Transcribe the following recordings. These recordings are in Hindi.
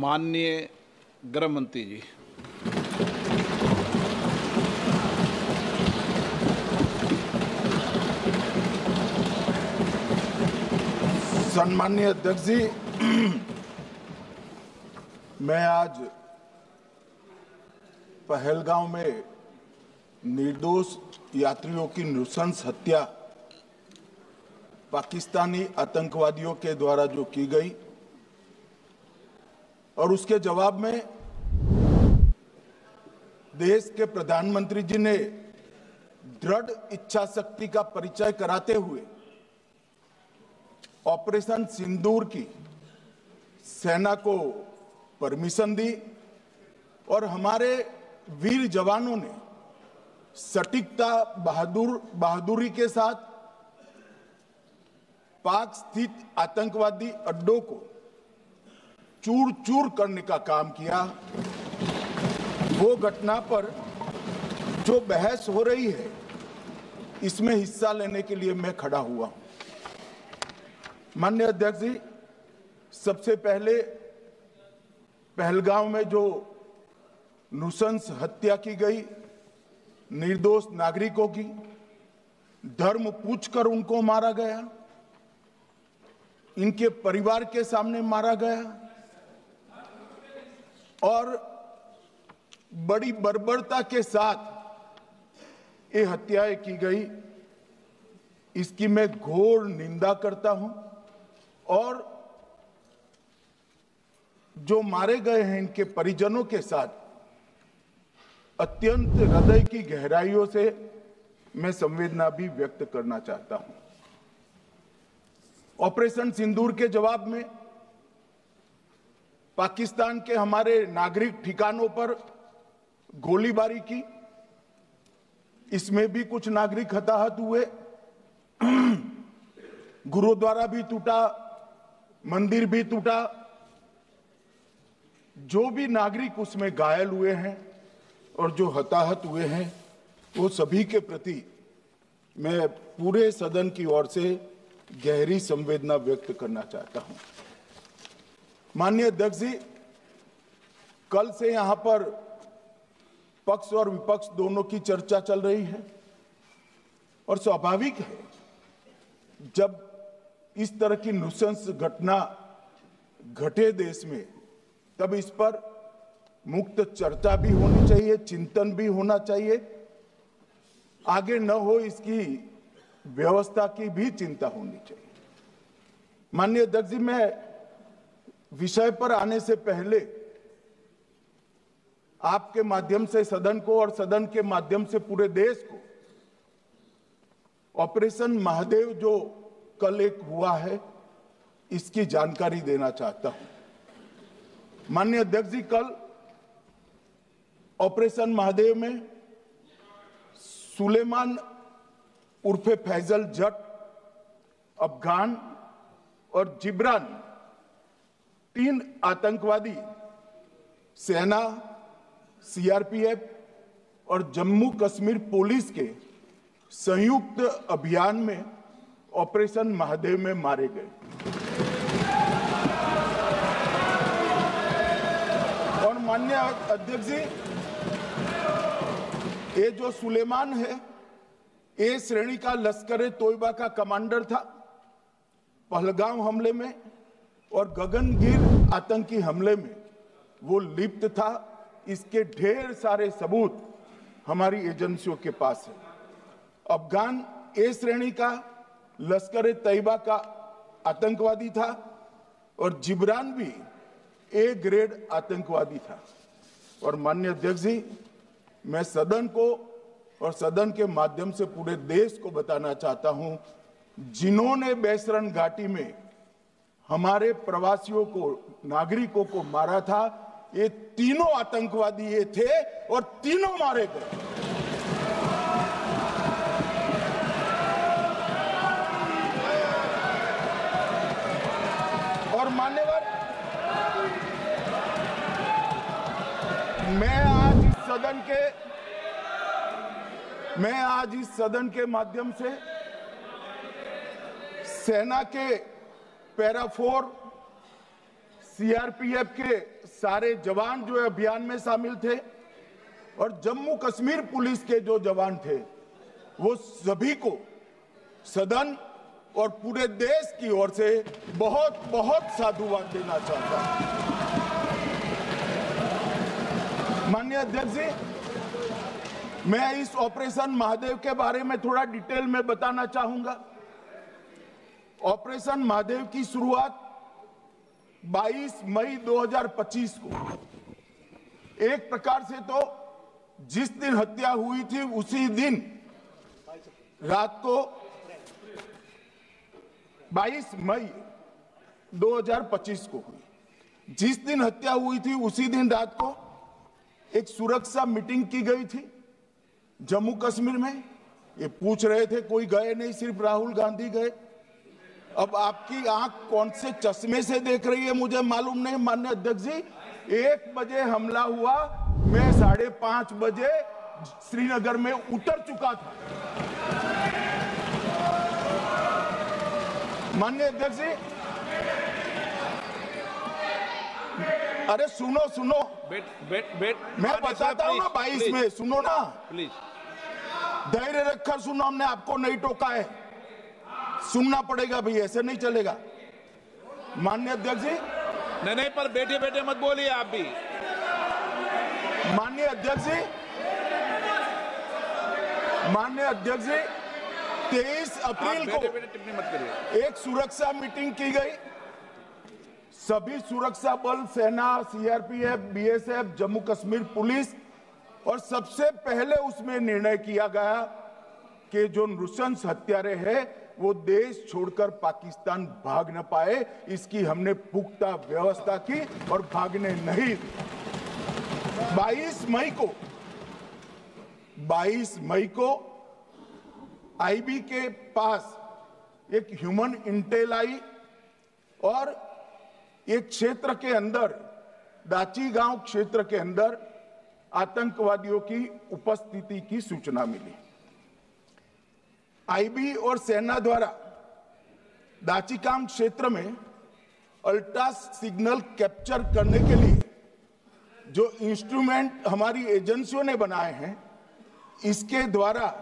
माननीय गृह मंत्री जी। सम्माननीय अध्यक्ष जी, मैं आज पहलगांव में निर्दोष यात्रियों की नृशंस हत्या पाकिस्तानी आतंकवादियों के द्वारा जो की गई और उसके जवाब में देश के प्रधानमंत्री जी ने दृढ़ इच्छा शक्ति का परिचय कराते हुए ऑपरेशन सिंदूर की सेना को परमिशन दी और हमारे वीर जवानों ने सटीकता बहादुरी के साथ पाक स्थित आतंकवादी अड्डों को चूर चूर करने का काम किया। वो घटना पर जो बहस हो रही है, इसमें हिस्सा लेने के लिए मैं खड़ा हुआ हूं। माननीय अध्यक्ष जी, सबसे पहले पहलगांव में जो नृशंस हत्या की गई निर्दोष नागरिकों की, धर्म पूछकर उनको मारा गया, इनके परिवार के सामने मारा गया और बड़ी बर्बरता के साथ ये हत्याएं की गई, इसकी मैं घोर निंदा करता हूं। और जो मारे गए हैं इनके परिजनों के साथ अत्यंत हृदय की गहराइयों से मैं संवेदना भी व्यक्त करना चाहता हूं। ऑपरेशन सिंदूर के जवाब में पाकिस्तान के हमारे नागरिक ठिकानों पर गोलीबारी की, इसमें भी कुछ नागरिक हताहत हुए, गुरुद्वारा भी टूटा, मंदिर भी टूटा। जो भी नागरिक उसमें घायल हुए हैं और जो हताहत हुए हैं, वो सभी के प्रति मैं पूरे सदन की ओर से गहरी संवेदना व्यक्त करना चाहता हूं। माननीय अध्यक्ष जी, कल से यहां पर पक्ष और विपक्ष दोनों की चर्चा चल रही है और स्वाभाविक है, जब इस तरह की नृशंस घटना घटे देश में, तब इस पर मुक्त चर्चा भी होनी चाहिए, चिंतन भी होना चाहिए, आगे न हो इसकी व्यवस्था की भी चिंता होनी चाहिए। माननीय अध्यक्ष जी, मैं विषय पर आने से पहले आपके माध्यम से सदन को और सदन के माध्यम से पूरे देश को ऑपरेशन महादेव जो कल एक हुआ है, इसकी जानकारी देना चाहता हूं। माननीय अध्यक्ष जी, कल ऑपरेशन महादेव में सुलेमान उर्फे फैजल जट, अफगान और जिब्रान, 3 आतंकवादी सेना, सीआरपीएफ और जम्मू कश्मीर पुलिस के संयुक्त अभियान में ऑपरेशन महादेव में मारे गए। और माननीय अध्यक्ष जी, ये जो सुलेमान है, ए श्रेणी का लश्कर ए तोयबा का कमांडर था। पहलगाम हमले में और गगनगिर आतंकी हमले में वो लिप्त था। इसके ढेर सारे सबूत हमारी एजेंसियों के पास है। अफगान ए श्रेणी का लश्कर ए तैयबा का आतंकवादी था और जिब्रान भी ए ग्रेड आतंकवादी था। और माननीय अध्यक्ष जी, मैं सदन को और सदन के माध्यम से पूरे देश को बताना चाहता हूं, जिन्होंने बैसरन घाटी में हमारे प्रवासियों को, नागरिकों को मारा था, ये तीनों आतंकवादी ये थे और तीनों मारे गए। और मान्यवर, मैं आज इस सदन के माध्यम से सेना के पैरा 4, सीआरपीएफ के सारे जवान जो अभियान में शामिल थे और जम्मू कश्मीर पुलिस के जो जवान थे वो सभी को सदन और पूरे देश की ओर से बहुत बहुत साधुवाद देना चाहता हूं। माननीय अध्यक्ष जी, मैं इस ऑपरेशन महादेव के बारे में थोड़ा डिटेल में बताना चाहूंगा। ऑपरेशन महादेव की शुरुआत 22 मई 2025 को, एक प्रकार से तो जिस दिन हत्या हुई थी उसी दिन रात को 22 मई 2025 को हुई। जिस दिन हत्या हुई थी उसी दिन रात को एक सुरक्षा मीटिंग की गई थी जम्मू कश्मीर में। ये पूछ रहे थे, कोई गए नहीं, सिर्फ राहुल गांधी गए। अब आपकी आंख कौन से चश्मे से देख रही है मुझे मालूम नहीं। माननीय अध्यक्ष जी, 1 बजे हमला हुआ, मैं 5:30 बजे श्रीनगर में उतर चुका था। माननीय अध्यक्ष जी, अरे सुनो सुनो, मैं बताता हूँ ना 22 में, सुनो ना प्लीज, धैर्य रखकर सुनो, हमने आपको नहीं टोका है, सुनना पड़ेगा भाई, ऐसे नहीं चलेगा। माननीय अध्यक्ष जी, नहीं, पर बैठे बैठे मत बोलिए आप भी। माननीय अध्यक्ष जी, 23 अप्रैल को टिप्पणी मत करिए। एक सुरक्षा मीटिंग की गई। सभी सुरक्षा बल, सेना, CRPF, BSF, Jammu Kashmir police, और सबसे पहले उसमें निर्णय किया गया कि जो नृशंस हत्यारे हैं वो देश छोड़कर पाकिस्तान भाग न पाए, इसकी हमने पुख्ता व्यवस्था की और भागने नहीं दी। 22 मई को आईबी के पास एक ह्यूमन इंटेल आई और एक क्षेत्र के अंदर, दाची गांव क्षेत्र के अंदर आतंकवादियों की उपस्थिति की सूचना मिली। आईबी और सेना द्वारा दाचीकाम क्षेत्र में अल्ट्रा सिग्नल कैप्चर करने के लिए जो इंस्ट्रूमेंट हमारी एजेंसियों ने बनाए हैं, इसके द्वारा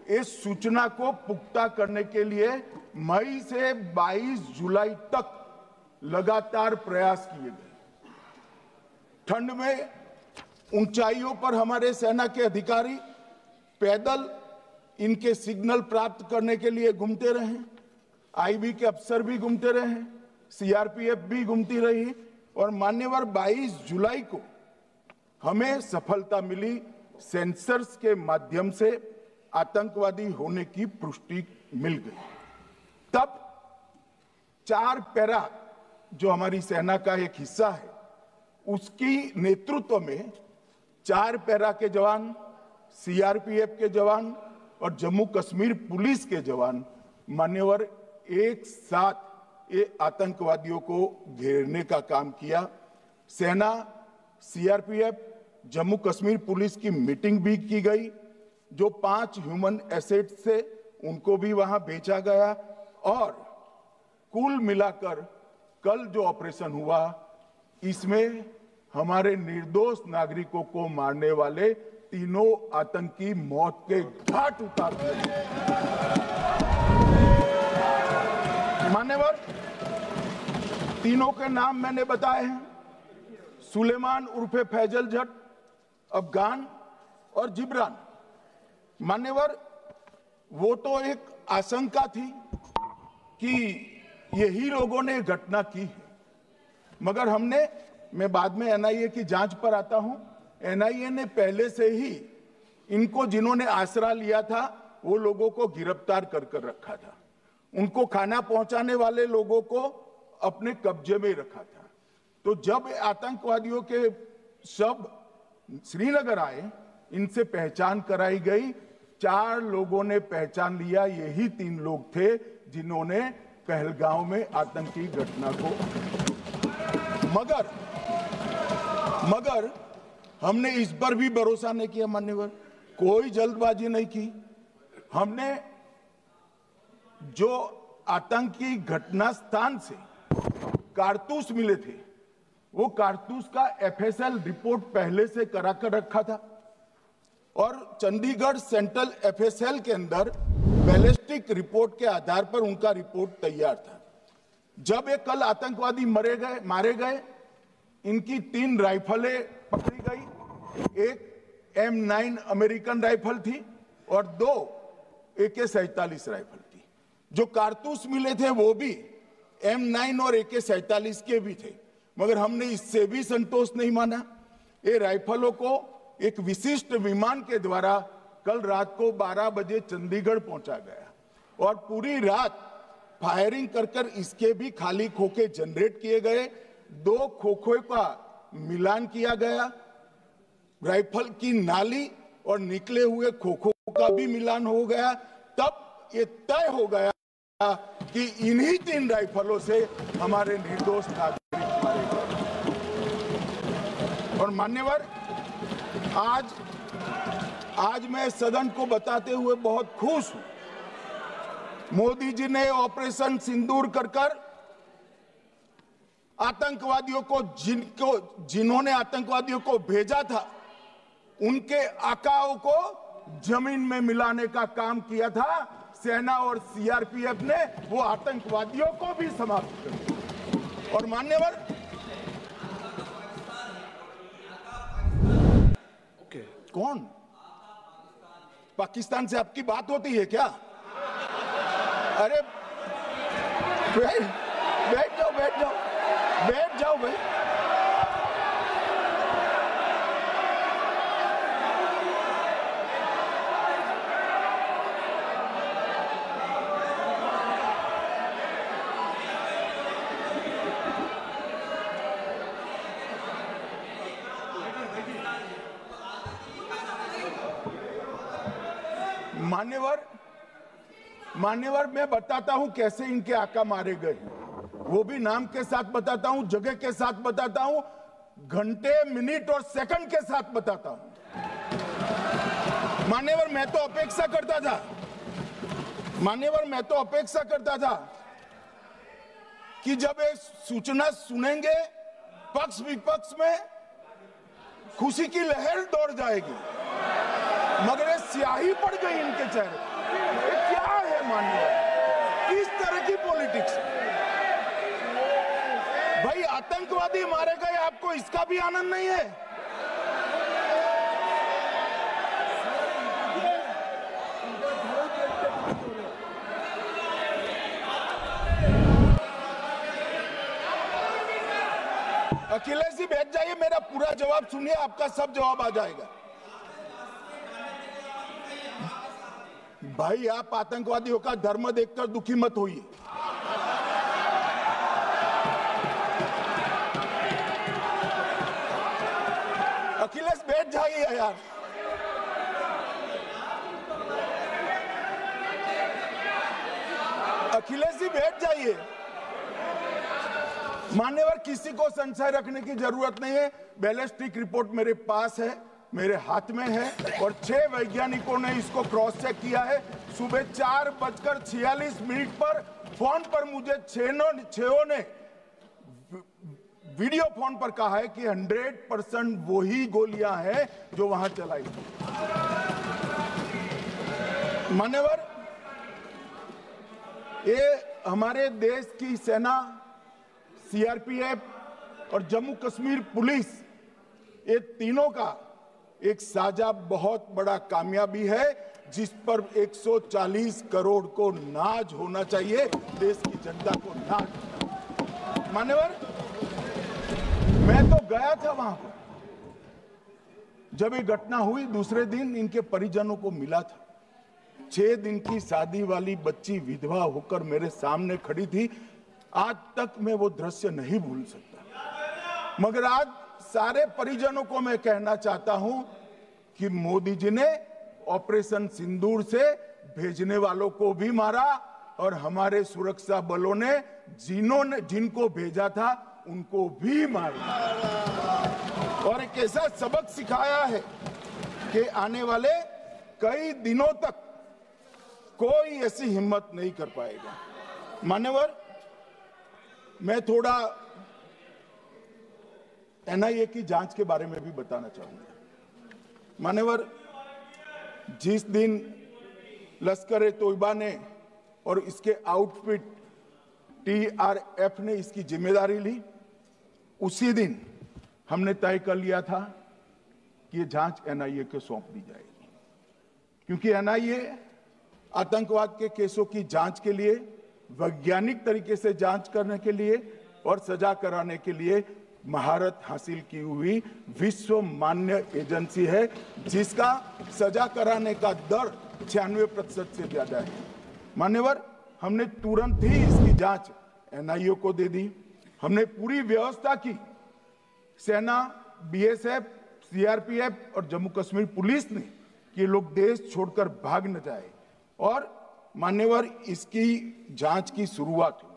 इस सूचना को पुख्ता करने के लिए मई से 22 जुलाई तक लगातार प्रयास किए गए। ठंड में ऊंचाइयों पर हमारे सेना के अधिकारी पैदल इनके सिग्नल प्राप्त करने के लिए घूमते रहे, आईबी के अफसर भी घूमते रहे, सीआरपीएफ भी घूमती रही, और मान्यवर 22 जुलाई को हमें सफलता मिली। सेंसर्स के माध्यम से आतंकवादी होने की पुष्टि मिल गई। तब 4 पैरा जो हमारी सेना का एक हिस्सा है, उसकी नेतृत्व में 4 पैरा के जवान, सीआरपीएफ के जवान और जम्मू कश्मीर पुलिस के जवान मान्यवर एक साथ ये आतंकवादियों को घेरने का काम किया। सेना, सीआरपीएफ, जम्मू कश्मीर पुलिस की मीटिंग भी की गई। जो 5 ह्यूमन एसेट्स थे उनको भी वहां भेजा गया, और कुल मिलाकर कल जो ऑपरेशन हुआ, इसमें हमारे निर्दोष नागरिकों को मारने वाले तीनों आतंकी मौत के घाट उतार दिए। मान्यवर, तीनों के नाम मैंने बताए हैं, सुलेमान उर्फे फैजल जट, अफगान और जिब्रान। मान्यवर, वो तो एक आशंका थी कि यही लोगों ने घटना की है, मगर मैं बाद में एनआईए की जांच पर आता हूं, एनआईए ने पहले से ही इनको, जिन्होंने आसरा लिया था, वो लोगों को गिरफ्तार कर रखा था। उनको खाना पहुंचाने वाले लोगों को अपने कब्जे में रखा था। तो जब आतंकवादियों के शव श्रीनगर आए, इनसे पहचान कराई गई। 4 लोगों ने पहचान लिया, यही 3 लोग थे जिन्होंने पहलगांव में आतंकी घटना को, मगर हमने इस पर भी भरोसा नहीं किया मान्यवर, कोई जल्दबाजी नहीं की। हमने जो आतंकी घटना स्थान से कारतूस मिले थे वो कारतूस का एफएसएल रिपोर्ट पहले से करा कर रखा था और चंडीगढ़ सेंट्रल एफएसएल के अंदर बैलिस्टिक रिपोर्ट के आधार पर उनका रिपोर्ट तैयार था। जब ये कल आतंकवादी मारे गए, इनकी 3 राइफलें पकड़ी गई। एक M9 अमेरिकन राइफल थी और 2 AK-47 राइफल थी। जो कारतूस मिले थे वो भी M9 और AK-47 के भी थे, मगर हमने इससे भी संतोष नहीं माना। ये राइफलों को एक विशिष्ट विमान के द्वारा कल रात को 12 बजे चंडीगढ़ पहुंचा गया और पूरी रात फायरिंग कर इसके भी खाली खोखे जनरेट किए गए। 2 खोखों का मिलान किया गया, राइफल की नाली और निकले हुए खोखों का भी मिलान हो गया। तब ये तय हो गया कि इन्हीं 3 राइफलों से हमारे निर्दोष नागरिक मारे गए। और मान्यवर, आज मैं सदन को बताते हुए बहुत खुश हूं। मोदी जी ने ऑपरेशन सिंदूर कर आतंकवादियों को जिन्होंने आतंकवादियों को भेजा था, उनके आकाओं को जमीन में मिलाने का काम किया था। सेना और सीआरपीएफ ने वो आतंकवादियों को भी समाप्त कर दिया। और मान्यवर, कौन पाकिस्तान से आपकी बात होती है क्या? अरे बैठ जाओ भाई। मान्यवर, मैं बताता हूं कैसे इनके आका मारे गए, वो भी नाम के साथ बताता हूं, जगह के साथ बताता हूं, घंटे, मिनट और सेकंड के साथ बताता हूं। मान्यवर, मैं तो अपेक्षा करता था कि जब एक सूचना सुनेंगे पक्ष विपक्ष में खुशी की लहर दौड़ जाएगी, मगर ये स्याही पड़ गई इनके चेहरे। ये क्या है मान्यवर? किस तरह की पॉलिटिक्स? भाई, आतंकवादी मारे गए, आपको इसका भी आनंद नहीं है? अखिलेश जी बैठ जाइए, मेरा पूरा जवाब सुनिए, आपका सब जवाब आ जाएगा। भाई, आप आतंकवादियों का धर्म देखकर दुखी मत होइए। अखिलेश बैठ जाइए यार। अखिलेश जी बैठ जाइए। मान्यवर, किसी को संशय रखने की जरूरत नहीं है। बैलिस्टिक रिपोर्ट मेरे पास है, मेरे हाथ में है और 6 वैज्ञानिकों ने इसको क्रॉस चेक किया है। सुबह 4:46 पर फोन पर मुझे 6 ने वीडियो फोन पर कहा है कि 100% वही गोलियां हैं जो वहां चलाई। मान्यवर, ये हमारे देश की सेना, सीआरपीएफ और जम्मू कश्मीर पुलिस, ये तीनों का एक साझा बहुत बड़ा कामयाबी है, जिस पर 140 करोड़ को नाज होना चाहिए, देश की जनता को नाज। मान्यवर, मैं तो गया था वहां पर जब ये घटना हुई। दूसरे दिन इनके परिजनों को मिला था। 6 दिन की शादी वाली बच्ची विधवा होकर मेरे सामने खड़ी थी। आज तक मैं वो दृश्य नहीं भूल सकता। मगर आज सारे परिजनों को मैं कहना चाहता हूं कि मोदी जी ने ऑपरेशन सिंदूर से भेजने वालों को भी मारा और हमारे सुरक्षा बलों ने जिनको भेजा था उनको भी मारा और एक ऐसा सबक सिखाया है कि आने वाले कई दिनों तक कोई ऐसी हिम्मत नहीं कर पाएगा। मान्यवर, मैं थोड़ा एनआईए की जांच के बारे में भी बताना चाहूंगा। मान्यवर, जिस दिन लश्कर-ए-तोयबा ने और इसके आउटफिट टीआरएफ ने इसकी जिम्मेदारी ली, उसी दिन हमने तय कर लिया था कि ये जांच एनआईए को सौंप दी जाएगी, क्योंकि एनआईए आतंकवाद के केसों की जांच के लिए, वैज्ञानिक तरीके से जांच करने के लिए और सजा कराने के लिए महारत हासिल की हुई विश्व मान्य एजेंसी है, जिसका सजा कराने का दर 96% से ज्यादा है। मान्यवर, हमने तुरंत ही इसकी जांच एनआईए को दे दी। हमने पूरी व्यवस्था की, सेना, बीएसएफ, सीआरपीएफ और जम्मू कश्मीर पुलिस ने कि लोग देश छोड़कर भाग न जाए। और मान्यवर, इसकी जांच की शुरुआत हुई।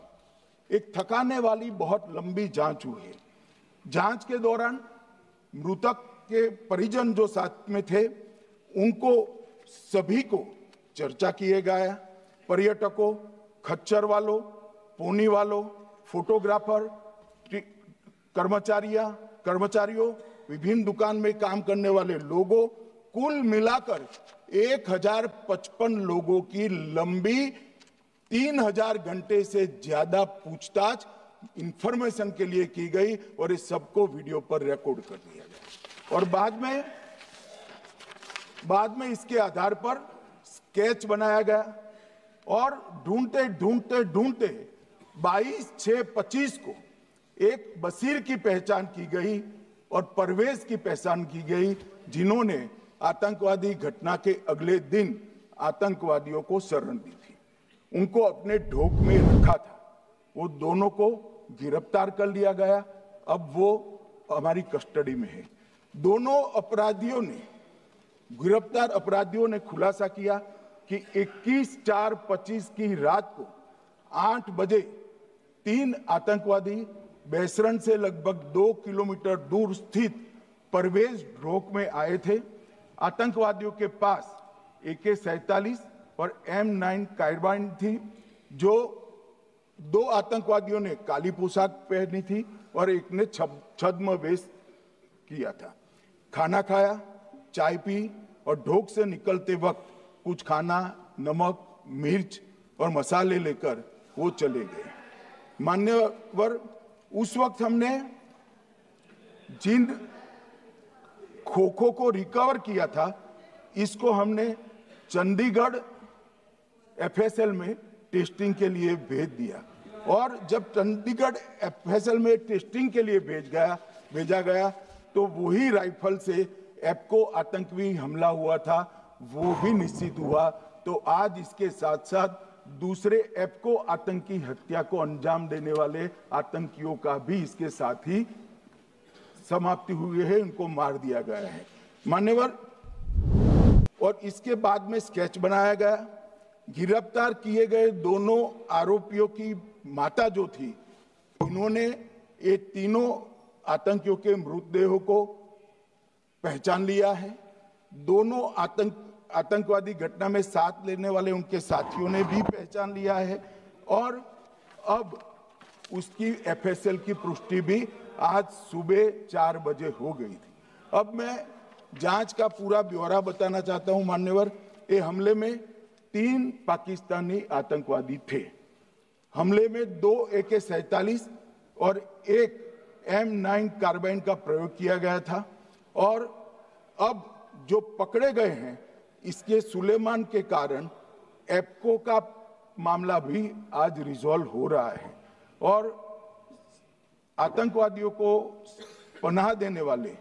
एक थकाने वाली बहुत लंबी जांच हुई है। जांच के दौरान मृतक के परिजन जो साथ में थे, उनको सभी को चर्चा किए गया। पर्यटकों, खच्चर वालों, पोनी वालों, फोटोग्राफर, कर्मचारियों, विभिन्न दुकान में काम करने वाले लोगों, कुल मिलाकर 1055 लोगों की लंबी 3000 घंटे से ज्यादा पूछताछ इंफॉर्मेशन के लिए की गई और इस सबको वीडियो पर रिकॉर्ड कर दिया गया। और बाद में इसके आधार पर स्केच बनाया गया और ढूंढते 22/6/25 को एक बशीर की पहचान की गई और परवेज की पहचान की गई, जिन्होंने आतंकवादी घटना के अगले दिन आतंकवादियों को शरण दी थी। उनको अपने ढोक में रखा था। वो दोनों को गिरफ्तार कर लिया गया। अब वो हमारी कस्टडी में है। दोनों गिरफ्तार अपराधियों ने खुलासा किया कि 21/4/25 की रात को 8 बजे 3 आतंकवादी बेसरन से लगभग 2 किलोमीटर दूर स्थित परवेज ढोक में आए थे। आतंकवादियों के पास AK-47 और M9 कार्बाइन थी। जो 2 आतंकवादियों ने काली पोशाक पहनी थी और एक ने छद्म वेश किया था। खाना खाया, चाय पी और ढोक से निकलते वक्त कुछ खाना, नमक, मिर्च और मसाले लेकर वो चले गए। मान्यवर, उस वक्त हमने जिन खोखों को रिकवर किया था, इसको हमने चंडीगढ़ FSL में टेस्टिंग के लिए भेज दिया। और जब चंडीगढ़ FSL में टेस्टिंग के लिए भेजा गया तो वही राइफल से एप्को आतंकी हमला हुआ था, वो भी निश्चित हुआ। तो आज इसके साथ साथ दूसरे एप्को आतंकी हत्या को अंजाम देने वाले आतंकियों का भी इसके साथ ही समाप्ति हुई है, उनको मार दिया गया है। मान्यवर, और इसके बाद में स्केच बनाया गया। गिरफ्तार किए गए दोनों आरोपियों की माता जो थी, उन्होंने ये तीनों आतंकियों के मृतदेहों को पहचान लिया है। दोनों आतंकवादी घटना में साथ लेने वाले उनके साथियों ने भी पहचान लिया है। और अब उसकी FSL की पुष्टि भी आज सुबह 4 बजे हो गई थी। अब मैं जांच का पूरा ब्यौरा बताना चाहता हूं। मान्यवर, ये हमले में 3 पाकिस्तानी आतंकवादी थे। हमले में 2 AK-47 और 1 M9 कार्बाइन का प्रयोग किया गया था। और अब जो पकड़े गए हैं, इसके सुलेमान के कारण एप्को का मामला भी आज रिजॉल्व हो रहा है और आतंकवादियों को पनाह देने वाले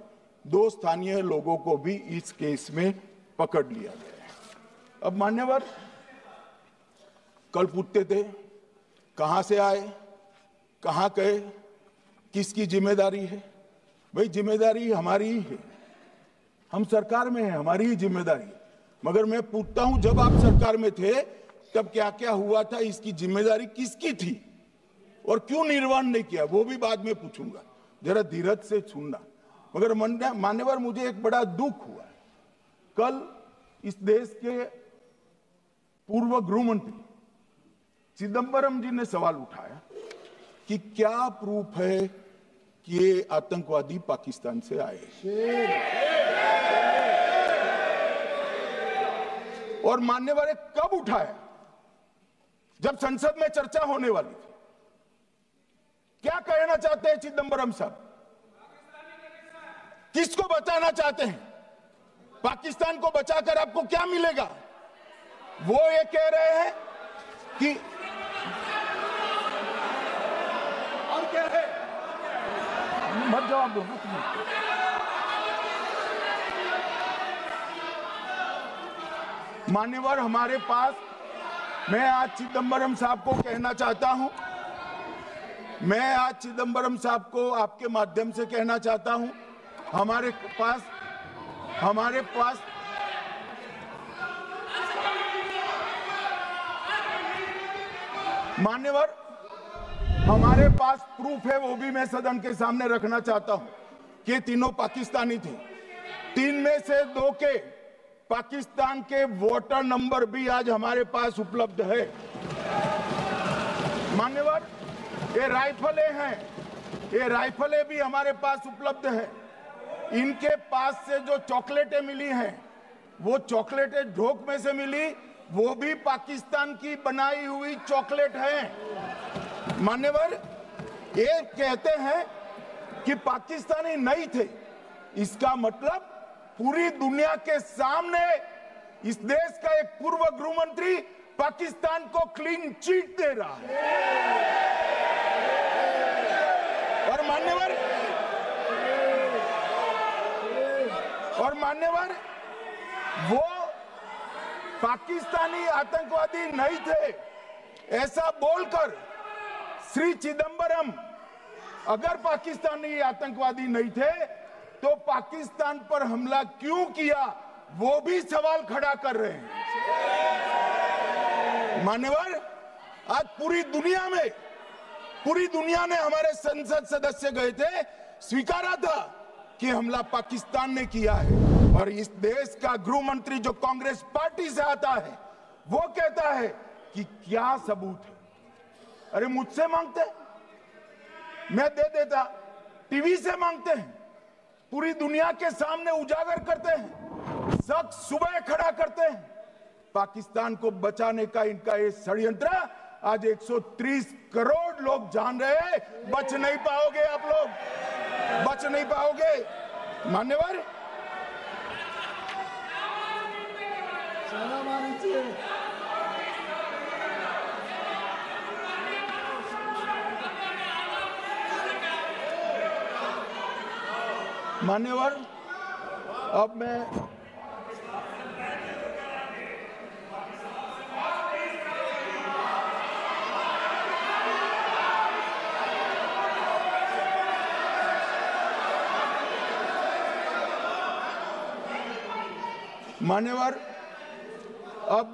2 स्थानीय लोगों को भी इस केस में पकड़ लिया गया है। अब मान्यवर, कल पूछते थे कहां से आए, कहां गए, किसकी जिम्मेदारी है। भाई, जिम्मेदारी हमारी ही है। हम सरकार में हैं, हमारी ही जिम्मेदारी है। मगर मैं पूछता हूं, जब आप सरकार में थे तब क्या क्या हुआ था, इसकी जिम्मेदारी किसकी थी और क्यों निर्वहन नहीं किया, वो भी बाद में पूछूंगा। जरा धीरज से सुनना। मगर मान्यवर, मुझे एक बड़ा दुख हुआ। कल इस देश के पूर्व गृह मंत्री चिदंबरम जी ने सवाल उठाया कि क्या प्रूफ है कि ये आतंकवादी पाकिस्तान से आए और मान्यवर कब उठाया? जब संसद में चर्चा होने वाली थी। क्या कहना चाहते हैं चिदंबरम साहब? किसको बचाना चाहते हैं? पाकिस्तान को बचाकर आपको क्या मिलेगा? वो ये कह रहे हैं कि और क्या है? मत जवाब दो। मान्यवर, हमारे पास, मैं आज चिदंबरम साहब को कहना चाहता हूं, मैं आज चिदंबरम साहब को आपके माध्यम से कहना चाहता हूं, हमारे पास मान्यवर, हमारे पास प्रूफ है, वो भी मैं सदन के सामने रखना चाहता हूं कि तीनों पाकिस्तानी थे। 3 में से 2 के पाकिस्तान के वोटर नंबर भी आज हमारे पास उपलब्ध है। मान्यवर, ये राइफलें हैं, ये राइफलें भी हमारे पास उपलब्ध है। इनके पास से जो चॉकलेटें मिली हैं, वो चॉकलेटें ढोक में से मिली, वो भी पाकिस्तान की बनाई हुई चॉकलेट है। मान्यवर, ये कहते हैं कि पाकिस्तानी नहीं थे, इसका मतलब पूरी दुनिया के सामने इस देश का एक पूर्व गृह मंत्री पाकिस्तान को क्लीन चिट दे रहा है। और मान्यवर, वो पाकिस्तानी आतंकवादी नहीं थे, ऐसा बोलकर श्री चिदंबरम अगर पाकिस्तानी आतंकवादी नहीं थे तो पाकिस्तान पर हमला क्यों किया, वो भी सवाल खड़ा कर रहे हैं। मान्यवर, आज पूरी दुनिया ने, हमारे संसद सदस्य गए थे, स्वीकारा था कि हमला पाकिस्तान ने किया है। और इस देश का गृह मंत्री जो कांग्रेस पार्टी से आता है, वो कहता है कि क्या सबूत है? अरे मुझसे मांगते, मैं दे देता। टीवी से मांगते हैं, पूरी दुनिया के सामने उजागर करते हैं, शख्स सुबह खड़ा करते हैं। पाकिस्तान को बचाने का इनका ये षड्यंत्र आज 130 करोड़ लोग जान रहे हैं। बच नहीं पाओगे आप लोग, बच नहीं पाओगे। मान्यवर, मान्यवर, अब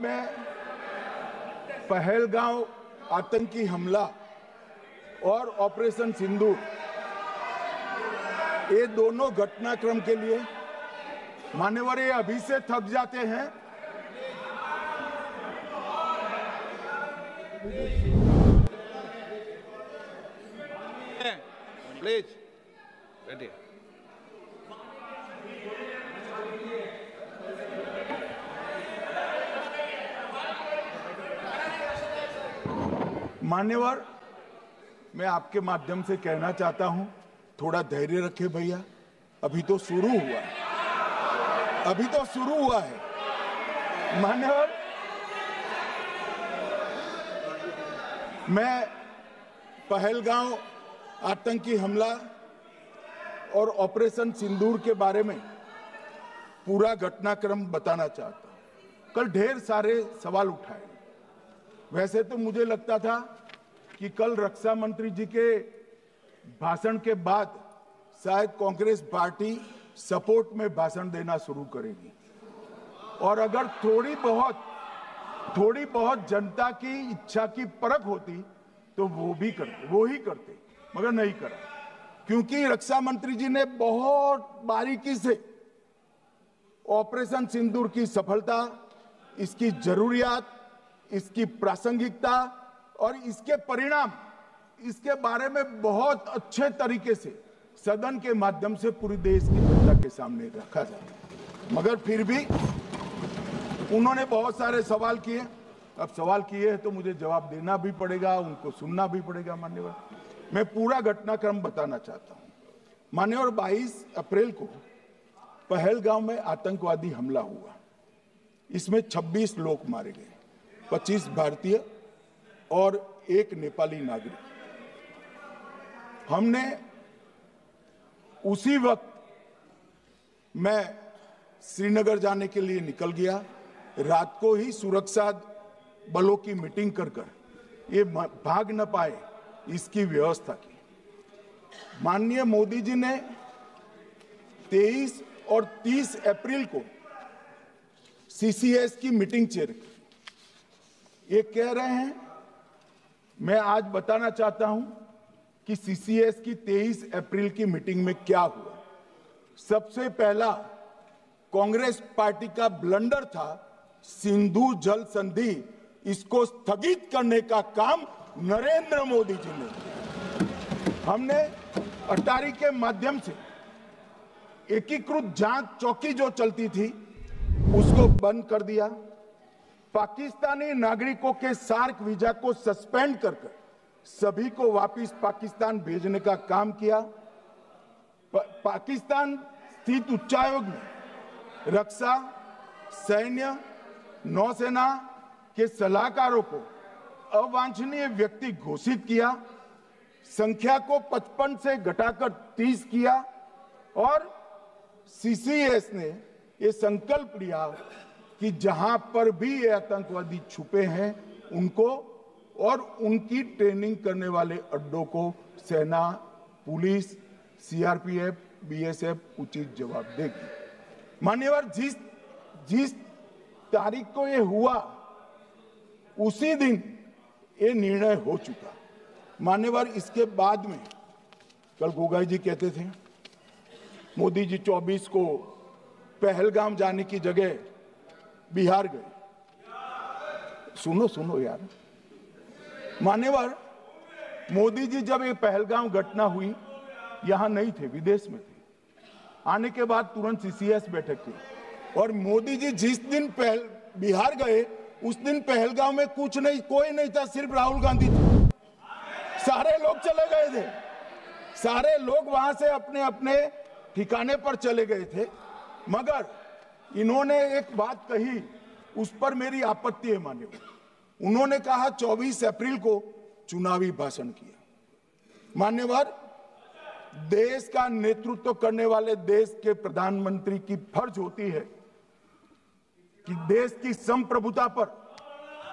मैं पहलगांव आतंकी हमला और ऑपरेशन सिंदूर, ये दोनों घटनाक्रम के लिए मान्यवर ये अभी से थक जाते हैं। प्लीज बैठिए। मान्यवर, मैं आपके माध्यम से कहना चाहता हूं, थोड़ा धैर्य रखे भैया, अभी तो शुरू हुआ है, अभी तो शुरू हुआ है। मान्यवर, मैं पहलगांव आतंकी हमला और ऑपरेशन सिंदूर के बारे में पूरा घटनाक्रम बताना चाहता हूं। कल ढेर सारे सवाल उठाए। वैसे तो मुझे लगता था कि कल रक्षा मंत्री जी के भाषण के बाद शायद कांग्रेस पार्टी सपोर्ट में भाषण देना शुरू करेगी और अगर थोड़ी बहुत जनता की इच्छा की परख होती तो वो ही करते, मगर नहीं करा। क्योंकि रक्षा मंत्री जी ने बहुत बारीकी से ऑपरेशन सिंदूर की सफलता, इसकी जरूरियात, इसकी प्रासंगिकता और इसके परिणाम, इसके बारे में बहुत अच्छे तरीके से सदन के माध्यम से पूरी देश की जनता के सामने रखा जाता। मगर फिर भी उन्होंने बहुत सारे सवाल किए। अब सवाल किए हैं तो मुझे जवाब देना भी पड़ेगा, उनको सुनना भी पड़ेगा। मान्यवर, मैं पूरा घटनाक्रम बताना चाहता हूं। मान्यवर, 22 अप्रैल को पहलगांव में आतंकवादी हमला हुआ। इसमें 26 लोग मारे गए, 25 भारतीय और 1 नेपाली नागरिक। हमने उसी वक्त मैं श्रीनगर जाने के लिए निकल गया। रात को ही सुरक्षा बलों की मीटिंग कर ये भाग न पाए इसकी व्यवस्था की। माननीय मोदी जी ने 23 और 30 अप्रैल को सीसीएस की मीटिंग चेयर की। ये कह रहे हैं, मैं आज बताना चाहता हूं कि सीसीएस की 23 अप्रैल की मीटिंग में क्या हुआ। सबसे पहला कांग्रेस पार्टी का ब्लंडर था सिंधु जल संधि, इसको स्थगित करने का काम नरेंद्र मोदी जी ने किया। हमने अटारी के माध्यम से एकीकृत जांच चौकी जो चलती थी उसको बंद कर दिया। पाकिस्तानी नागरिकों के सार्क वीजा को सस्पेंड कर सभी को वापस पाकिस्तान भेजने का काम किया। पाकिस्तान स्थित उच्चायोग ने रक्षा, सैन्य, नौसेना के सलाहकारों को अवांछनीय व्यक्ति घोषित किया। संख्या को 55 से घटाकर 30 किया और सीसीएस ने ये संकल्प लिया कि जहां पर भी ये आतंकवादी छुपे हैं उनको और उनकी ट्रेनिंग करने वाले अड्डों को सेना, पुलिस, सीआरपीएफ, बीएसएफ उचित जवाब देगी। मान्यवर, जिस तारीख को ये हुआ उसी दिन ये निर्णय हो चुका। मान्यवर, इसके बाद में कल गोगाई जी कहते थे मोदी जी 24 को पहलगाम जाने की जगह बिहार गए। सुनो यार। मान्यवर, मोदी जी जब ये पहलगाम घटना हुई यहां नहीं थे, विदेश में थे। आने के बाद तुरंत सीसीएस बैठक की और मोदी जी जिस दिन बिहार गए उस दिन पहलगाम में कुछ नहीं, कोई नहीं था, सिर्फ राहुल गांधी थे। सारे लोग चले गए थे, सारे लोग वहां से अपने अपने ठिकाने पर चले गए थे। मगर इन्होंने एक बात कही, उस पर मेरी आपत्ति है। मान्यवर, उन्होंने कहा 24 अप्रैल को चुनावी भाषण किया। मान्यवर, देश का नेतृत्व करने वाले देश के प्रधानमंत्री की फर्ज होती है कि देश की संप्रभुता पर,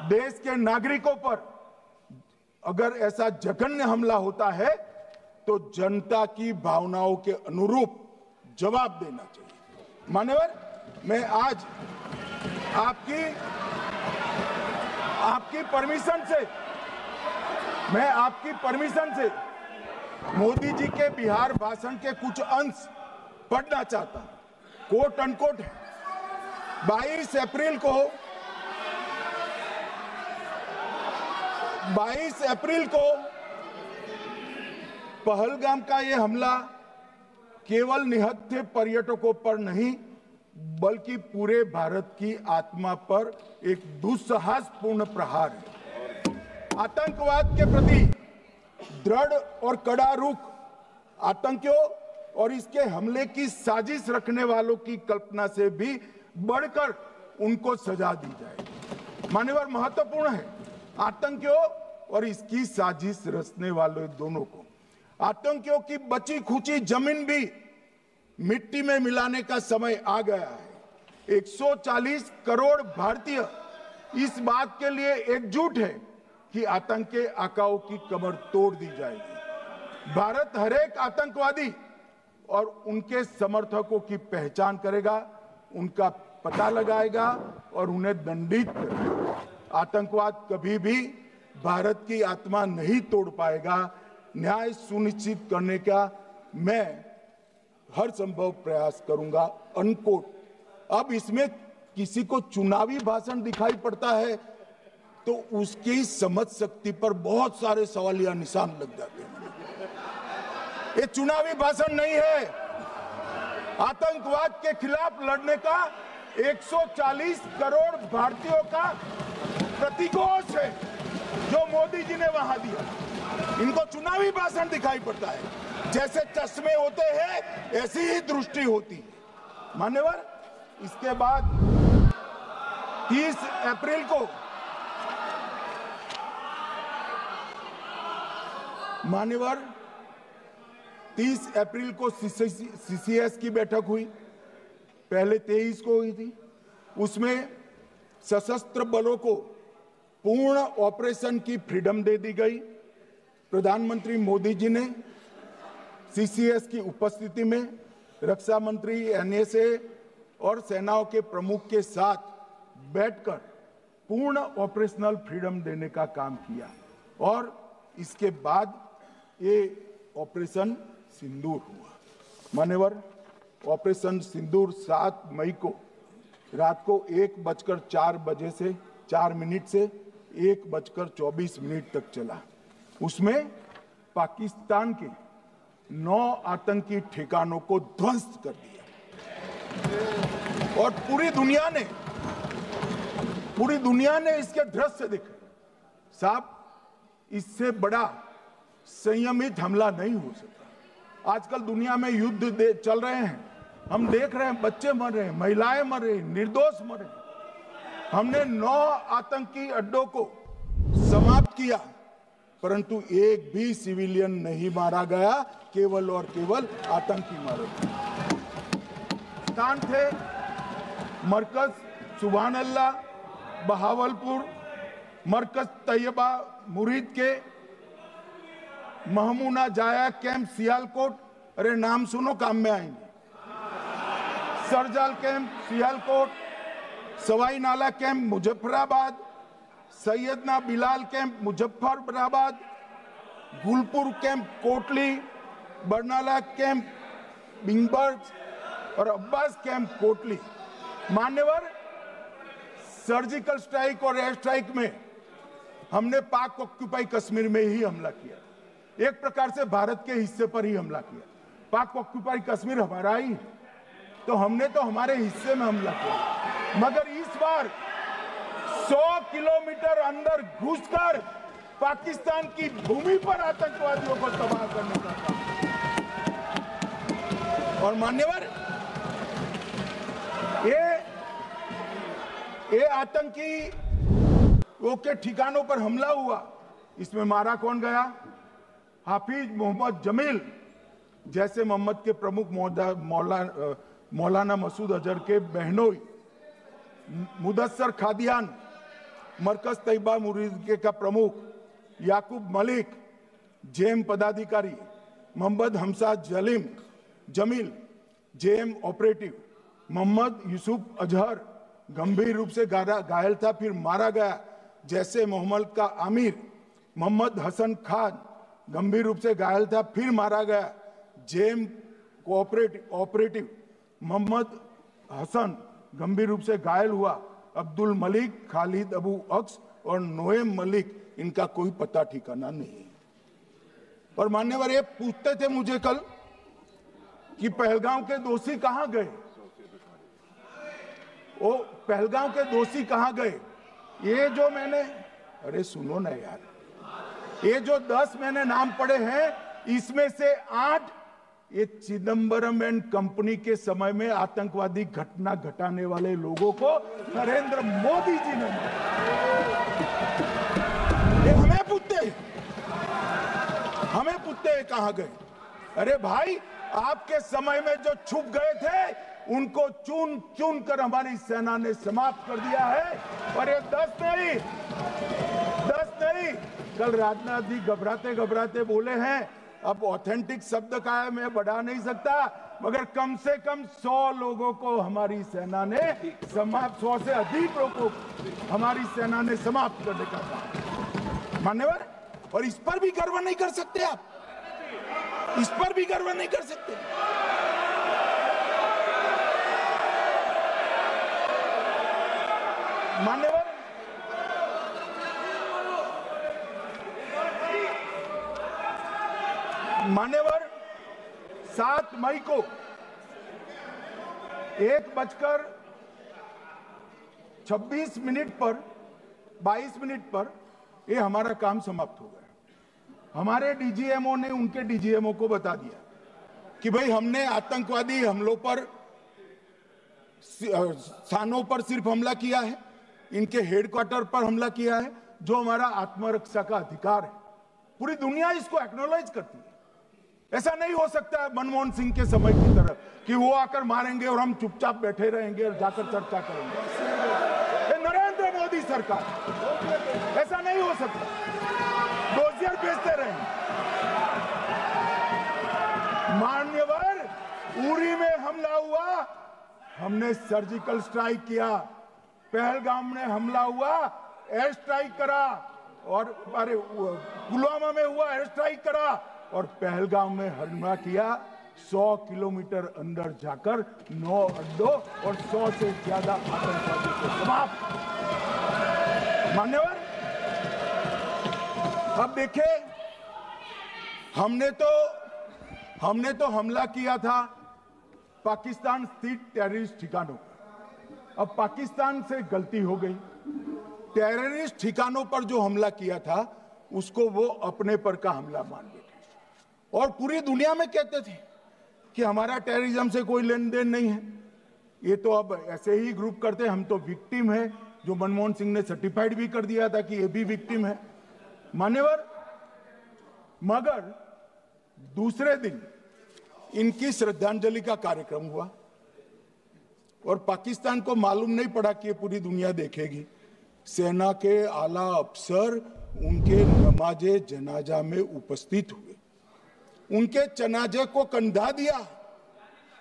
देश के नागरिकों पर अगर ऐसा जघन्य हमला होता है तो जनता की भावनाओं के अनुरूप जवाब देना चाहिए। मान्यवर, मैं आज आपकी परमिशन से मोदी जी के बिहार भाषण के कुछ अंश पढ़ना चाहता हूं। कोट अनकोट है। 22 अप्रैल को पहलगाम का यह हमला केवल निहत्थे पर्यटकों पर नहीं बल्कि पूरे भारत की आत्मा पर एक दुस्साहसपूर्ण प्रहार है। आतंकवाद के प्रति दृढ़ और कड़ा रुख, आतंकियों और इसके हमले की साजिश रखने वालों की कल्पना से भी बढ़कर उनको सजा दी जाए। मान्यवर, महत्वपूर्ण है आतंकियों और इसकी साजिश रचने वाले दोनों को, आतंकियों की बची खुची जमीन भी मिट्टी में मिलाने का समय आ गया है। 140 करोड़ भारतीय इस बात के लिए एकजुट है कि आतंकी आकाओं की कमर तोड़ दी जाएगी। भारत हर एक आतंकवादी और उनके समर्थकों की पहचान करेगा, उनका पता लगाएगा और उन्हें दंडित करेगा। आतंकवाद कभी भी भारत की आत्मा नहीं तोड़ पाएगा। न्याय सुनिश्चित करने का मैं हर संभव प्रयास करूंगा। अनकोट। अब इसमें किसी को चुनावी भाषण दिखाई पड़ता है तो उसकी समझ शक्ति पर बहुत सारे सवालिया निशान लग जाते हैं। ये चुनावी भाषण नहीं है। आतंकवाद के खिलाफ लड़ने का 140 करोड़ भारतीयों का प्रतिघोष है जो मोदी जी ने वहां दिया। इनको चुनावी भाषण दिखाई पड़ता है। जैसे चश्मे होते हैं ऐसी ही दृष्टि होती है। मान्यवर, इसके बाद 30 अप्रैल को मान्यवर 30 अप्रैल को सीसीएस की बैठक हुई। पहले 23 को हुई थी। उसमें सशस्त्र बलों को पूर्ण ऑपरेशन की फ्रीडम दे दी गई। प्रधानमंत्री मोदी जी ने सीसीएस की उपस्थिति में रक्षा मंत्री, एनएसए और सेनाओं के प्रमुख के साथ बैठकर पूर्ण ऑपरेशनल फ्रीडम देने का काम किया और इसके बाद ये ऑपरेशन सिंदूर हुआ। मान्यवर, ऑपरेशन सिंदूर 7 मई को रात को 1:04 से 4 मिनट से 1:24 तक चला। उसमें पाकिस्तान के 9 आतंकी ठिकानों को ध्वस्त कर दिया और पूरी दुनिया ने इसके दृश्य देखे। साहब, इससे बड़ा संयमित हमला नहीं हो सकता। आजकल दुनिया में युद्ध चल रहे हैं, हम देख रहे हैं, बच्चे मर रहे हैं, महिलाएं मर रही, निर्दोष मर रहे। हमने 9 आतंकी अड्डों को समाप्त किया, परंतु एक भी सिविलियन नहीं मारा गया, केवल और केवल आतंकी मारे गए। स्थान थे मरकज सुभान अल्लाह बहावलपुर, मरकज तैयबा मुरीद के, महमूना जाया कैंप सियालकोट, अरे नाम सुनो काम में आएंगे, सरजाल camp Sialkot, Sawai Nala camp Muzaffarabad, Syedna Bilal camp Muzaffarabad, Gulpur camp Kotli, Barnala camp बिंगबर्ग और अब्बास कैंप कोटली। मान्यवर, सर्जिकल स्ट्राइक और एयर स्ट्राइक में हमने पाक ऑक्यूपाई कश्मीर में ही हमला किया। एक प्रकार से भारत के हिस्से पर ही हमला किया। पाक ऑक्यूपाई कश्मीर हमारा ही, तो हमने तो हमारे हिस्से में हमला किया। मगर इस बार 100 किलोमीटर अंदर घुसकर पाकिस्तान की भूमि पर आतंकवादियों को तबाह करने का काम। और मान्यवर, ये आतंकी के ठिकानों पर हमला हुआ, इसमें मारा कौन गया? हाफिज मोहम्मद जमील जैसे मोहम्मद के प्रमुख मौलाना मसूद अजहर के बहनोई, मुदस्सर खादियान मरकज तैयबा मुरीद का प्रमुख, याकूब मलिक जेएम पदाधिकारी, मोहम्मद हमसा जमील जेएम ऑपरेटिव, मोहम्मद यूसुफ अजहर गंभीर रूप से घायल था, फिर मारा गया। जैसे मोहम्मद का आमिर मोहम्मद हसन खान गंभीर रूप से घायल था, फिर मारा गया। जेएम ऑपरेटिव मोहम्मद हसन गंभीर रूप से घायल हुआ। अब्दुल मलिक, खालिद अबू अक्स और नोएम मलिक, इनका कोई पता ठिकाना नहीं। और मान्यवर, ये पूछते थे मुझे कल कि पहलगांव के दोषी कहां गए? वो पहलगांव के दोषी कहां गए? ये जो मैंने, अरे सुनो ना यार, ये जो 10 मैंने नाम पढ़े हैं, इसमें से 8 ये चिदंबरम एंड कंपनी के समय में आतंकवादी घटना घटाने वाले लोगों को नरेंद्र मोदी जी ने ये हमें पूछते हैं कहां गए? अरे भाई, आपके समय में जो छुप गए थे उनको चुन चुन कर हमारी सेना ने समाप्त कर दिया है। और ये 10 नहीं, कल राजनाथ जी घबराते घबराते बोले हैं, अब ऑथेंटिक शब्द का है, मैं बढ़ा नहीं सकता, मगर कम से कम 100 लोगों को हमारी सेना ने समाप्त, 100 से अधिक लोगों को हमारी सेना ने समाप्त करने का काम। मान्यवर, और इस पर भी गर्व नहीं कर सकते आप? इस पर भी गर्व नहीं कर सकते? मान्यवर, 7 मई को 1:26 पर 22 मिनट पर ये हमारा काम समाप्त हो गया। हमारे डीजीएमओ ने उनके डीजीएमओ को बता दिया कि भाई हमने आतंकवादी हमलों पर स्थानों पर सिर्फ हमला किया है, इनके हेडक्वार्टर पर हमला किया है, जो हमारा आत्मरक्षा का अधिकार है। पूरी दुनिया इसको एक्नॉलेज करती है। ऐसा नहीं हो सकता है मनमोहन सिंह के समय की तरह कि वो आकर मारेंगे और हम चुपचाप बैठे रहेंगे और जाकर चर्चा करेंगे। ये नरेंद्र मोदी सरकार, ऐसा नहीं हो सकता। डोजियर भेजते रहेंगे। मान्यवर, उरी में हमला हुआ, हमने सर्जिकल स्ट्राइक किया। पहलगाम में हमला हुआ, एयर स्ट्राइक करा, और अरे पुलवामा में हुआ, एयर स्ट्राइक करा, और पहलगाम में हमला किया। 100 किलोमीटर अंदर जाकर 9 अड्डों और 100 से ज्यादा आतंकवादी को समाप्त। मान्यवर, अब देखें, हमने तो हमला किया था पाकिस्तान स्थित टेररिस्ट ठिकानों पर। अब पाकिस्तान से गलती हो गई। टेररिस्ट ठिकानों पर जो हमला किया था उसको वो अपने पर का हमला मान बैठे और पूरी दुनिया में कहते थे कि हमारा टेररिज्म से कोई लेन देन नहीं है। ये तो अब ऐसे ही ग्रुप करते, हम तो विक्टिम है, जो मनमोहन सिंह ने सर्टिफाइड भी कर दिया था कि ये भी विक्टिम है। मान्यवर, मगर दूसरे दिन इनकी श्रद्धांजलि का कार्यक्रम हुआ और पाकिस्तान को मालूम नहीं पड़ा कि ये पूरी दुनिया देखेगी। सेना के आला अफसर उनके नमाजे जनाजा में उपस्थित हुए, उनके जनाजे को कंधा दिया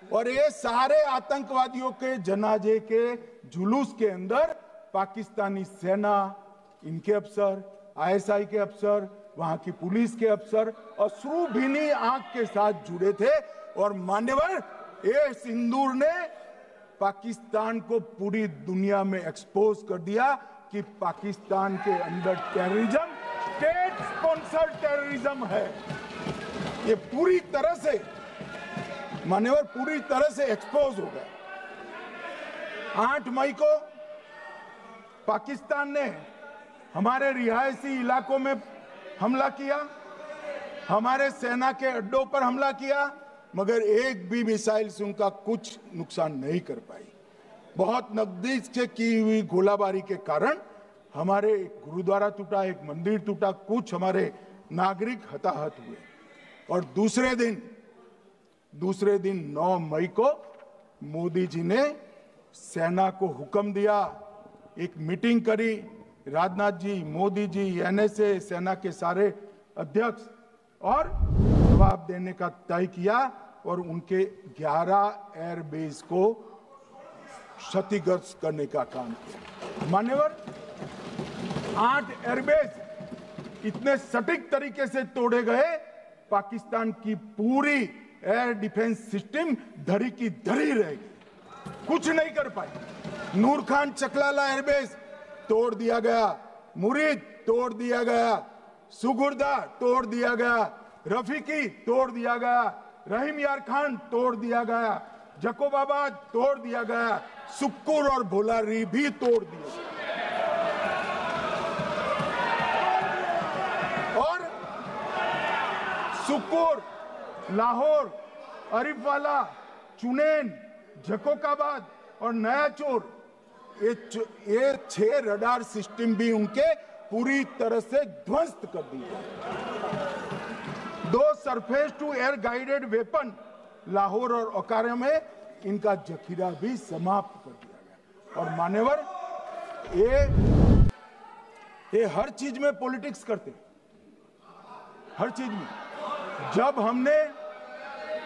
और ये सारे आतंकवादियों के जनाजे के जुलूस के अंदर पाकिस्तानी सेना, इनके अफसर, आईएसआई के अफसर, वहां की पुलिस के अफसर अश्रुभीनी आंख के साथ जुड़े थे। और मान्यवर, ये सिंदूर ने पाकिस्तान को पूरी दुनिया में एक्सपोज कर दिया कि पाकिस्तान के अंदर टेररिज्म स्टेट स्पॉन्सर्ड टेररिज्म है। ये पूरी तरह से, मान्यवर, पूरी तरह से एक्सपोज हो गया। 8 मई को पाकिस्तान ने हमारे रिहायशी इलाकों में हमला किया, हमारे सेना के अड्डों पर हमला किया, मगर एक भी मिसाइल से उनका कुछ नुकसान नहीं कर पाई। बहुत नजदीक से की हुई गोलाबारी के कारण हमारे एक गुरुद्वारा टूटा, एक मंदिर टूटा, कुछ हमारे नागरिक हताहत हुए। और दूसरे दिन 9 मई को मोदी जी ने सेना को हुक्म दिया, एक मीटिंग करी, राजनाथ जी, मोदी जी, एनएसए, सेना के सारे अध्यक्ष, और जवाब देने का तय किया और उनके 11 एयरबेस को क्षतिग्रस्त करने का काम किया। मान्यवर, 8 एयरबेस इतने सटीक तरीके से तोड़े गए, पाकिस्तान की पूरी एयर डिफेंस सिस्टम धरी की धरी रहेगी, कुछ नहीं कर पाई। नूर खान चकलाला एयरबेस तोड़ दिया गया, मुरीद तोड़ दिया गया, सुगुर्दा तोड़ दिया गया, रफीकी तोड़ दिया गया, रहीम यार खान तोड़ दिया गया, जकोबाबाद तोड़ दिया गया, सुक्कुर और भोलारी भी तोड़ दिया गया। और सुक्कुर, लाहौर, अरिफवाला, चुनेन, जकोकाबाद और नया चोर, ये 6 रडार सिस्टम भी उनके पूरी तरह से ध्वस्त कर दिए। 2 surface to air guided weapon Lahore और ओकारा में इनका जखीरा भी समाप्त कर दिया गया। और मान्यवर, ये हर चीज में पॉलिटिक्स करते, हर चीज में। जब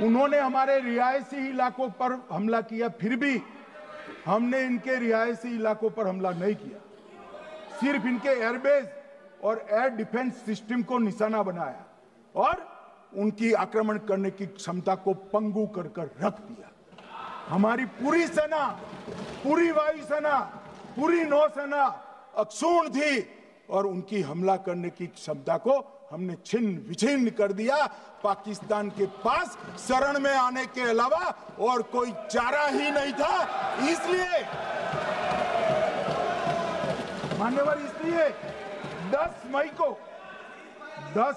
उन्होंने हमारे रिहायशी इलाकों पर हमला किया, फिर भी हमने इनके रिहायशी इलाकों पर हमला नहीं किया, सिर्फ इनके एयरबेस और एयर डिफेंस सिस्टम को निशाना बनाया और उनकी आक्रमण करने की क्षमता को पंगु कर रख दिया। हमारी पूरी सेना, पूरी वायुसेना, पूरी नौसेना अक्षुण्ण थी और उनकी हमला करने की क्षमता को हमने छिन्न विछिन्न कर दिया। पाकिस्तान के पास शरण में आने के अलावा और कोई चारा ही नहीं था। इसलिए मान्यवर, इसलिए 10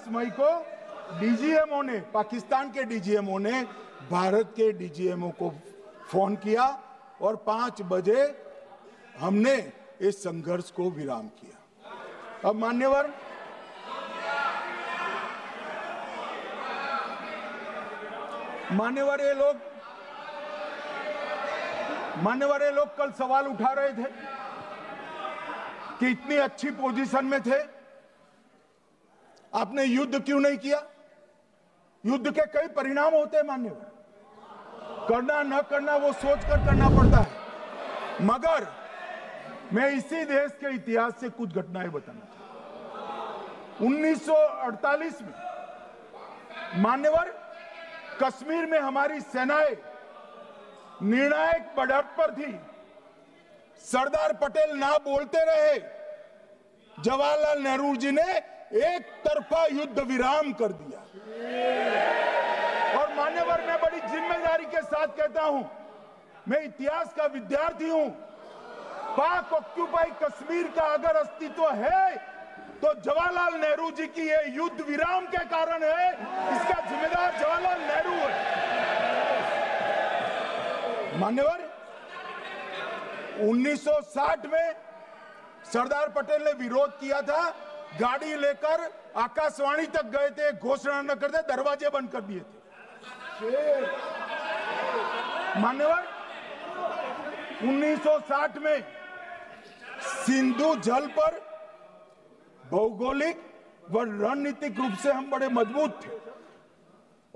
मई को डीजीएमओ ने, पाकिस्तान के डीजीएमओ ने भारत के डीजीएमओ को फोन किया और 5 बजे हमने इस संघर्ष को विराम किया। अब मान्यवर, ये लोग कल सवाल उठा रहे थे कि इतनी अच्छी पोजीशन में थे, आपने युद्ध क्यों नहीं किया? युद्ध के कई परिणाम होते हैं मान्यवर, करना न करना वो सोचकर करना पड़ता है। मगर मैं इसी देश के इतिहास से कुछ घटनाएं बताना चाहता हूं। 1948 में मान्यवर, कश्मीर में हमारी सेनाएं निर्णायक बढ़त पर थी। सरदार पटेल ना बोलते रहे, जवाहरलाल नेहरू जी ने एक तरफा युद्ध विराम कर दिया। और मान्यवर, मैं बड़ी जिम्मेदारी के साथ कहता हूं, मैं इतिहास का विद्यार्थी हूं। पाक ऑक्यूपाई कश्मीर का अगर अस्तित्व है तो जवाहरलाल नेहरू जी की ये युद्ध विराम के कारण है। इसका जिम्मेदार जवाहरलाल नेहरू है। मान्यवर, 1960 में सरदार पटेल ने विरोध किया था, गाड़ी लेकर आकाशवाणी तक गए थे, घोषणा न करते, दरवाजे बंद कर दिए थे। मान्यवर, 1960 में सिंधु जल पर भौगोलिक व रणनीतिक रूप से हम बड़े मजबूत थे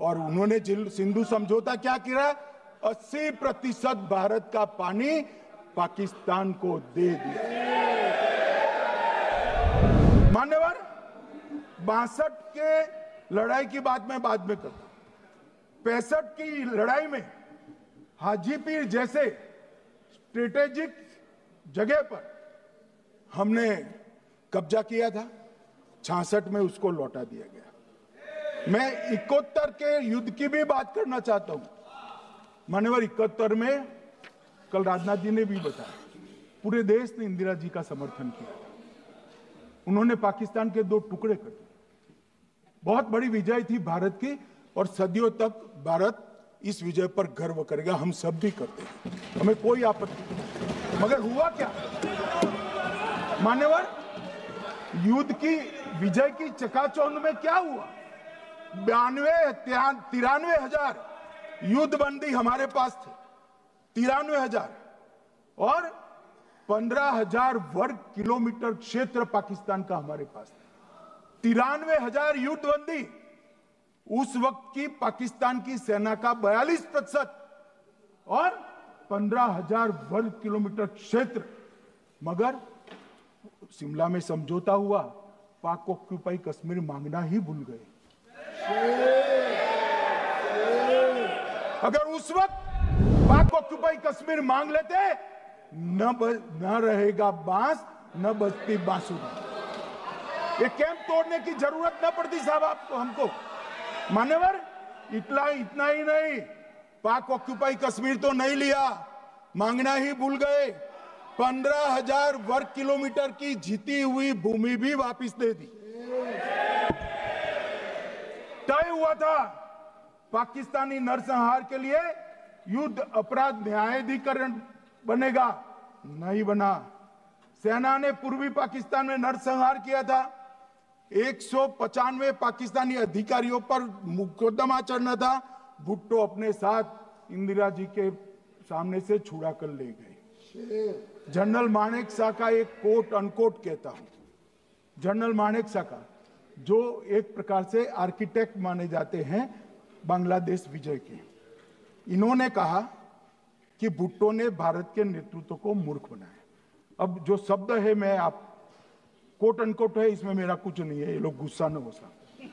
और उन्होंने सिंधु समझौता क्या किया? 80% भारत का पानी पाकिस्तान को दे दिया। मान्यवर, 62 के लड़ाई की बात मैं बाद में करता हूं। 65 की लड़ाई में हाजीपीर जैसे स्ट्रेटेजिक जगह पर हमने कब्जा किया था। 66 में उसको लौटा दिया गया। मैं 71 के युद्ध की भी बात करना चाहता हूं। मान्यवर, 71 में कल राजनाथ जी ने भी बताया, पूरे देश ने इंदिरा जी का समर्थन किया था। उन्होंने पाकिस्तान के 2 टुकड़े कर दिए। बहुत बड़ी विजय थी भारत की और सदियों तक भारत इस विजय पर गर्व करेगा। हम सब भी करते हैं, हमें कोई आपत्ति नहीं। मगर हुआ क्या मान्यवर? युद्ध की विजय की चकाचौंध में क्या हुआ? 93 हजार युद्धबंदी हमारे पास थे, 93 हजार, और 15,000 वर्ग किलोमीटर क्षेत्र पाकिस्तान का हमारे पास था। 93 हजार युद्धबंदी उस वक्त की पाकिस्तान की सेना का 42% और 15,000 वर्ग किलोमीटर क्षेत्र। मगर शिमला में समझौता हुआ, पाक ऑक्यूपाई कश्मीर मांगना ही भूल गए। अगर उस वक्त पाक ऑक्यूपाई कश्मीर मांग लेते, न रहेगा बांस, न बजती बांसुरी। ये कैंप तोड़ने की जरूरत न पड़ती साहब आपको, हमको। मान्यवर, इतना ही नहीं, पाक ऑक्यूपाई कश्मीर तो नहीं लिया, मांगना ही भूल गए। 15,000 वर्ग किलोमीटर की जीती हुई भूमि भी वापस दे दी। तय हुआ था पाकिस्तानी नरसंहार के लिए युद्ध अपराध न्यायाधिकरण बनेगा, नहीं बना। सेना ने पूर्वी पाकिस्तान में नरसंहार किया था। 195 पाकिस्तानी अधिकारियों पर मुकदमा चढ़ना था। भुट्टो अपने साथ इंदिरा जी के सामने से छुड़ा कर ले गए। जनरल मानेक शॉ का एक कोट अनकोट कहता हूं, जनरल मानेक शॉ का, जो एक प्रकार से आर्किटेक्ट माने जाते हैं बांग्लादेश विजय के, इन्होंने कहा कि भुट्टो ने भारत के नेतृत्व को मूर्ख बनाया। अब जो शब्द है, मैं आप कोट अनकोट है, इसमें मेरा कुछ नहीं है, ये लोग गुस्सा न हो सकते।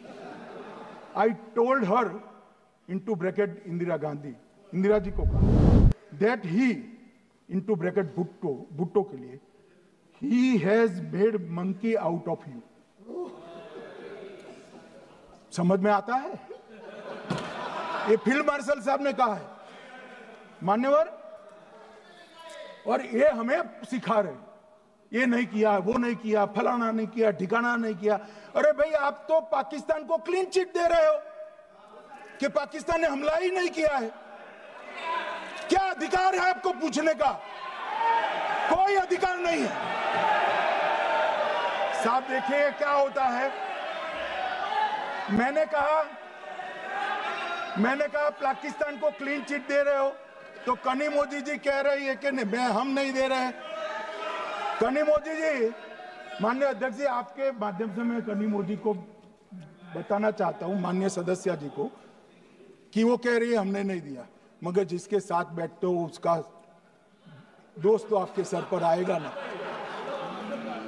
I told her into bracket Indira Gandhi, Indira ji को कहा that he into bracket Bhutto के लिए, he has made monkey out of you. समझ में आता है? ये फील्ड मार्शल साहब ने कहा है, मान्यवर, और ये हमें सिखा रहे, ये नहीं किया, वो नहीं किया, फलाना नहीं किया, ठिकाना नहीं किया। अरे भाई, आप तो पाकिस्तान को क्लीन चिट दे रहे हो कि पाकिस्तान ने हमला ही नहीं किया है। क्या अधिकार है आपको पूछने का? कोई अधिकार नहीं है साहब। देखिए क्या होता है, मैंने कहा पाकिस्तान को क्लीन चिट दे रहे हो, तो कनी मोदी जी कह रही है कि नहीं, हम नहीं दे रहे हैं। कनी मोदी जी, माननीय अध्यक्ष जी, आपके माध्यम से मैं कनी मोदी को बताना चाहता हूं, माननीय सदस्य जी को, कि वो कह रही है हमने नहीं दिया, मगर जिसके साथ बैठते हो उसका दोस्त तो आपके सर पर आएगा ना।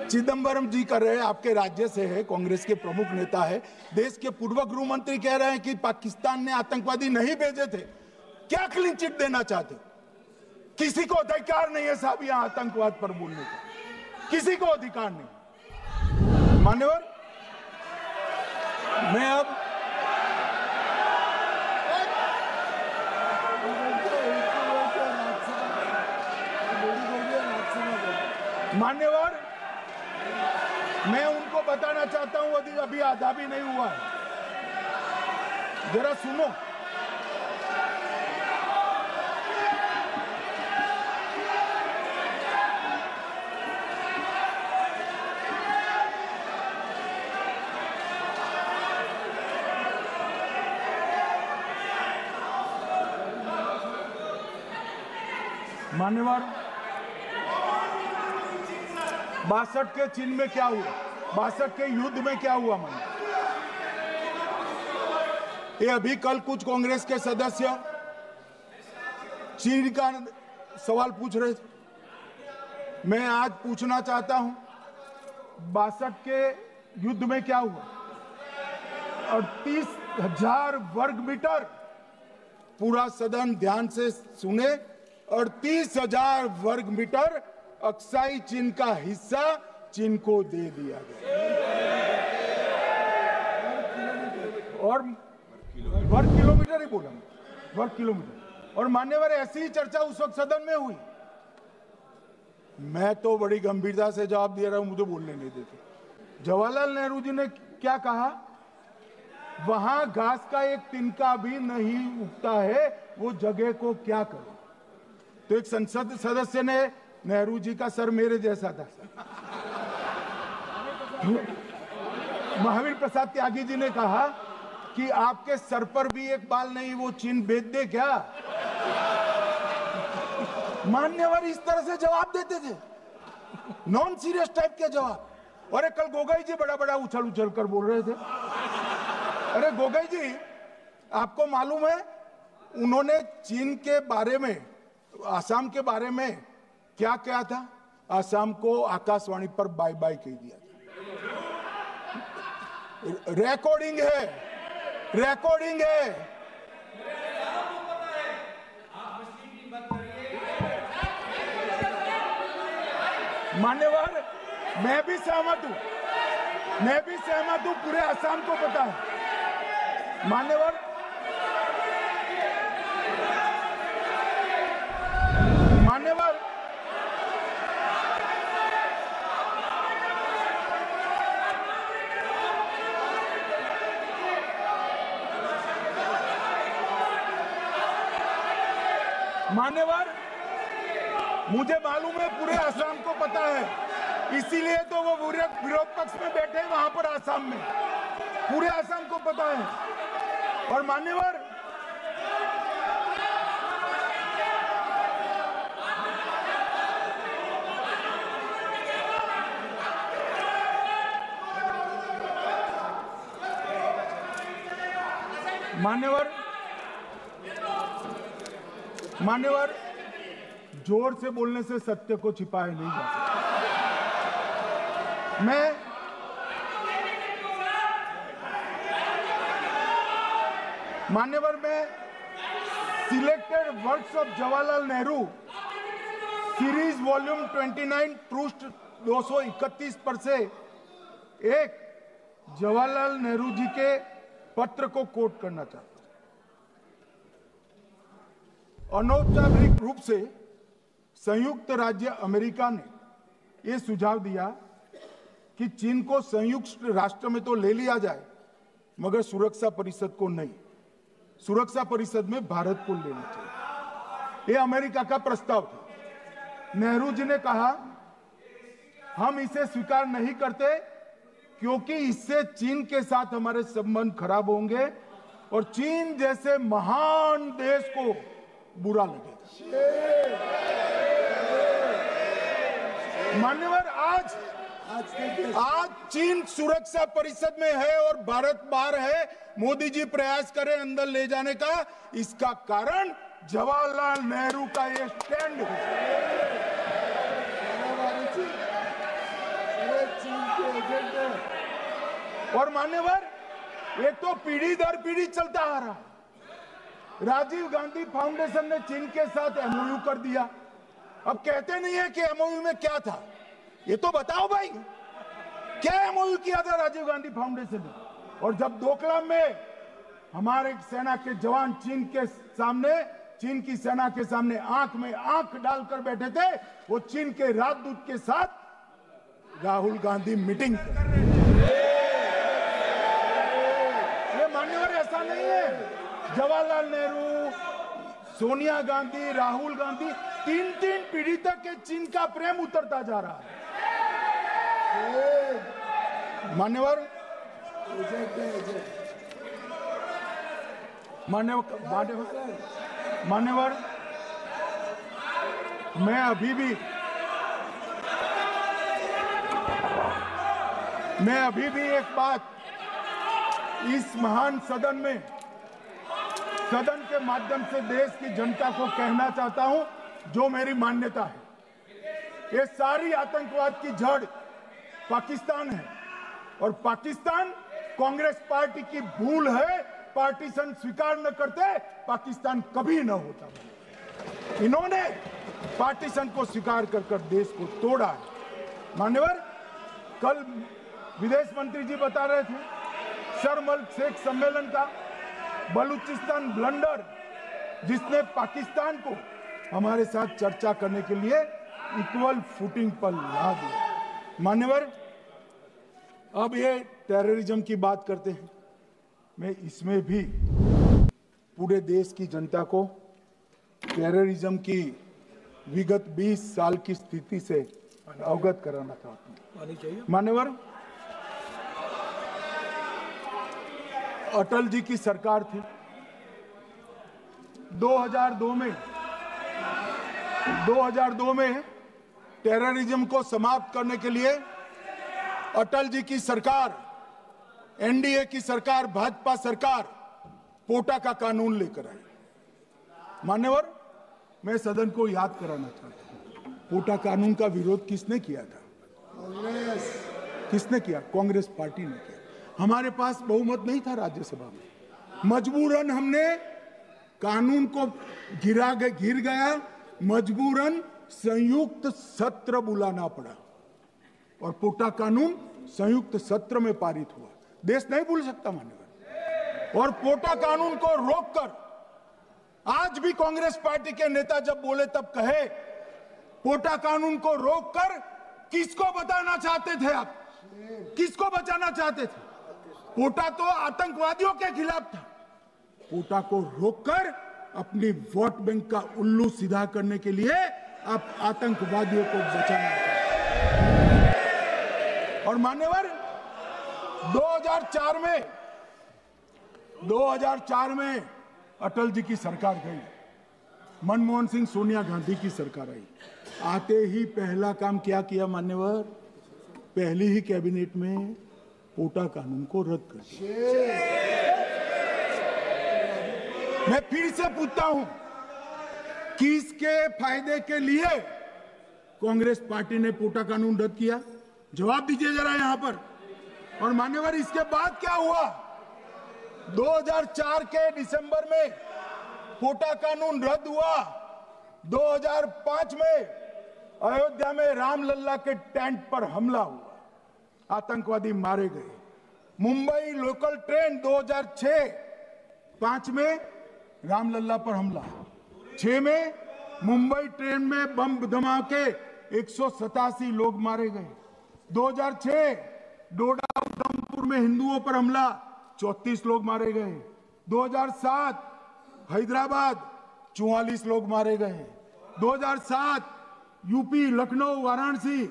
चिदंबरम जी कर रहे हैं, आपके राज्य से है, कांग्रेस के प्रमुख नेता है, देश के पूर्व गृह मंत्री कह रहे हैं कि पाकिस्तान ने आतंकवादी नहीं भेजे थे। क्या क्लीन चिट देना चाहते? किसी को अधिकार नहीं है साहब यहां आतंकवाद पर बोलने का, किसी को अधिकार नहीं। मान्यवर, मैं अब मान्यवर, मैं उनको बताना चाहता हूं, अभी आधा भी नहीं हुआ है, जरा सुनो। मान्यवर, 62 के चिन्ह में क्या हुआ, 62 के युद्ध में क्या हुआ? मान्य, ये अभी कल कुछ कांग्रेस के सदस्य चीन का सवाल पूछ रहे थे, मैं आज पूछना चाहता हूं 62 के युद्ध में क्या हुआ? 38,000 वर्ग मीटर, पूरा सदन ध्यान से सुने, 38,000 वर्ग मीटर अक्साई चीन का हिस्सा चीन को दे दिया गया, और वर्ग किलोमीटर ही बोला, वर्ग किलोमीटर। और मान्यवर, ऐसी ही चर्चा उस वक्त सदन में हुई, मैं तो बड़ी गंभीरता से जवाब दे रहा हूं, मुझे बोलने नहीं देते। जवाहरलाल नेहरू जी ने क्या कहा? वहां घास का एक तिनका भी नहीं उगता है, वो जगह को क्या करे? तो एक संसद सदस्य ने, नेहरू जी का सर मेरे जैसा था, महावीर प्रसाद त्यागी जी ने कहा कि आपके सर पर भी एक बाल नहीं, वो चीन बेच दे क्या? मान्यवर इस तरह से जवाब देते थे, नॉन सीरियस टाइप के जवाब। और कल गोगोई जी बड़ा बड़ा उछल उछल कर बोल रहे थे। अरे गोगोई जी, आपको मालूम है उन्होंने चीन के बारे में, आसाम के बारे में क्या क्या था? आसाम को आकाशवाणी पर बाय बाय कह दिया था। रिकॉर्डिंग है, रिकॉर्डिंग है। मान्यवर, मैं भी सहमत हूं, पूरे आसाम को पता है। मान्यवर, मान्यवर, मुझे मालूम है पूरे आसाम को पता है, इसीलिए तो वो विरोध पक्ष में बैठे हैं वहां पर आसाम में, पूरे आसाम को पता है। और मान्यवर, मान्यवर, जोर से बोलने से सत्य को छिपाया नहीं जा सकता। मान्यवर, मैं selected works of Jawaharlal Nehru series volume 29 पृष्ठ 231 पर से एक जवाहरलाल नेहरू जी के पत्र को कोट करना चाहता हूं। अनौपचारिक रूप से संयुक्त राज्य अमेरिका ने यह सुझाव दिया कि चीन को संयुक्त राष्ट्र में तो ले लिया जाए, मगर सुरक्षा परिषद को नहीं। सुरक्षा परिषद में भारत को लेना चाहिए, यह अमेरिका का प्रस्ताव था। नेहरू जी ने कहा हम इसे स्वीकार नहीं करते क्योंकि इससे चीन के साथ हमारे संबंध खराब होंगे और चीन जैसे महान देश को बुरा लगेगा। मान्यवर, आज चीन सुरक्षा परिषद में है और भारत बाहर है। मोदी जी प्रयास करें अंदर ले जाने का, इसका कारण जवाहरलाल नेहरू का ये स्टैंड है। और मान्यवर, ये तो पीढ़ी दर पीढ़ी चलता आ रहा है। राजीव गांधी फाउंडेशन ने चीन के साथ एमओयू कर दिया। अब कहते नहीं है कि एमओयू में क्या था, ये तो बताओ भाई, क्या एमओयू किया था राजीव गांधी फाउंडेशन ने? और जब डोकलाम में हमारे सेना के जवान चीन की सेना के सामने आंख में आंख डालकर बैठे थे, वो चीन के राजदूत के साथ राहुल गांधी मीटिंग कर रहे थे। ये मान्यवर ऐसा नहीं है। जवाहरलाल नेहरू, सोनिया गांधी, राहुल गांधी, तीन पीढ़ी तक के चीन का प्रेम उतरता जा रहा है। मान्यवर, मैं अभी भी एक बात इस महान सदन के माध्यम से देश की जनता को कहना चाहता हूं, जो मेरी मान्यता है। ये सारी आतंकवाद की जड़ पाकिस्तान है और पाकिस्तान कांग्रेस पार्टी की भूल है। पार्टीशन स्वीकार न करते पाकिस्तान कभी न होता। इन्होंने पार्टीशन को स्वीकार कर देश को तोड़ा है। मान्यवर, कल विदेश मंत्री जी बता रहे थे शर्म अल शेख सम्मेलन का बलूचिस्तान ब्लंडर, जिसने पाकिस्तान को हमारे साथ चर्चा करने के लिए इक्वल फुटिंग पर ला दिया। मान्यवर, अब ये टेररिज्म की बात करते हैं। मैं इसमें भी पूरे देश की जनता को टेररिज्म की विगत 20 साल की स्थिति से अवगत कराना चाहता हूं। मान्यवर, अटल जी की सरकार थी। 2002 में टेररिज्म को समाप्त करने के लिए अटल जी की सरकार, एनडीए की सरकार, भाजपा सरकार पोटा का कानून लेकर आई। मान्यवर, मैं सदन को याद कराना चाहता हूं, पोटा कानून का विरोध किसने किया था? किसने किया? कांग्रेस पार्टी ने किया। हमारे पास बहुमत नहीं था राज्यसभा में। मजबूरन हमने कानून को गिर गया, मजबूरन संयुक्त सत्र बुलाना पड़ा और पोटा कानून संयुक्त सत्र में पारित हुआ। देश नहीं भूल सकता मान्यवर। और पोटा कानून को रोककर आज भी कांग्रेस पार्टी के नेता जब बोले तब कहे, पोटा कानून को रोककर किसको बताना चाहते थे आप? किसको बचाना चाहते थे? पोटा तो आतंकवादियों के खिलाफ था। पोटा को रोककर अपनी वोट बैंक का उल्लू सीधा करने के लिए आप आतंकवादियों को बचाना चाहते। और मान्यवर, 2004 में अटल जी की सरकार गई, मनमोहन सिंह, सोनिया गांधी की सरकार आई। आते ही पहला काम क्या किया मान्यवर? पहली ही कैबिनेट में पोटा कानून को रद्द कर दिया। मैं फिर से पूछता हूं, किसके फायदे के लिए कांग्रेस पार्टी ने पोटा कानून रद्द किया? जवाब दीजिए जरा यहां पर। और मान्यवर, इसके बाद क्या हुआ? 2004 के दिसंबर में पोटा कानून रद्द हुआ। 2005 में अयोध्या में रामलल्ला के टेंट पर हमला हुआ, आतंकवादी मारे गए। मुंबई लोकल ट्रेन 2006, 5 में रामलला पर हमला, 6 में मुंबई ट्रेन में बम धमाके 187 लोग मारे गए। 2006 डोडा उधमपुर में हिंदुओं पर हमला, 34 लोग मारे गए। 2007 हैदराबाद 44 लोग मारे गए। 2007 यूपी लखनऊ वाराणसी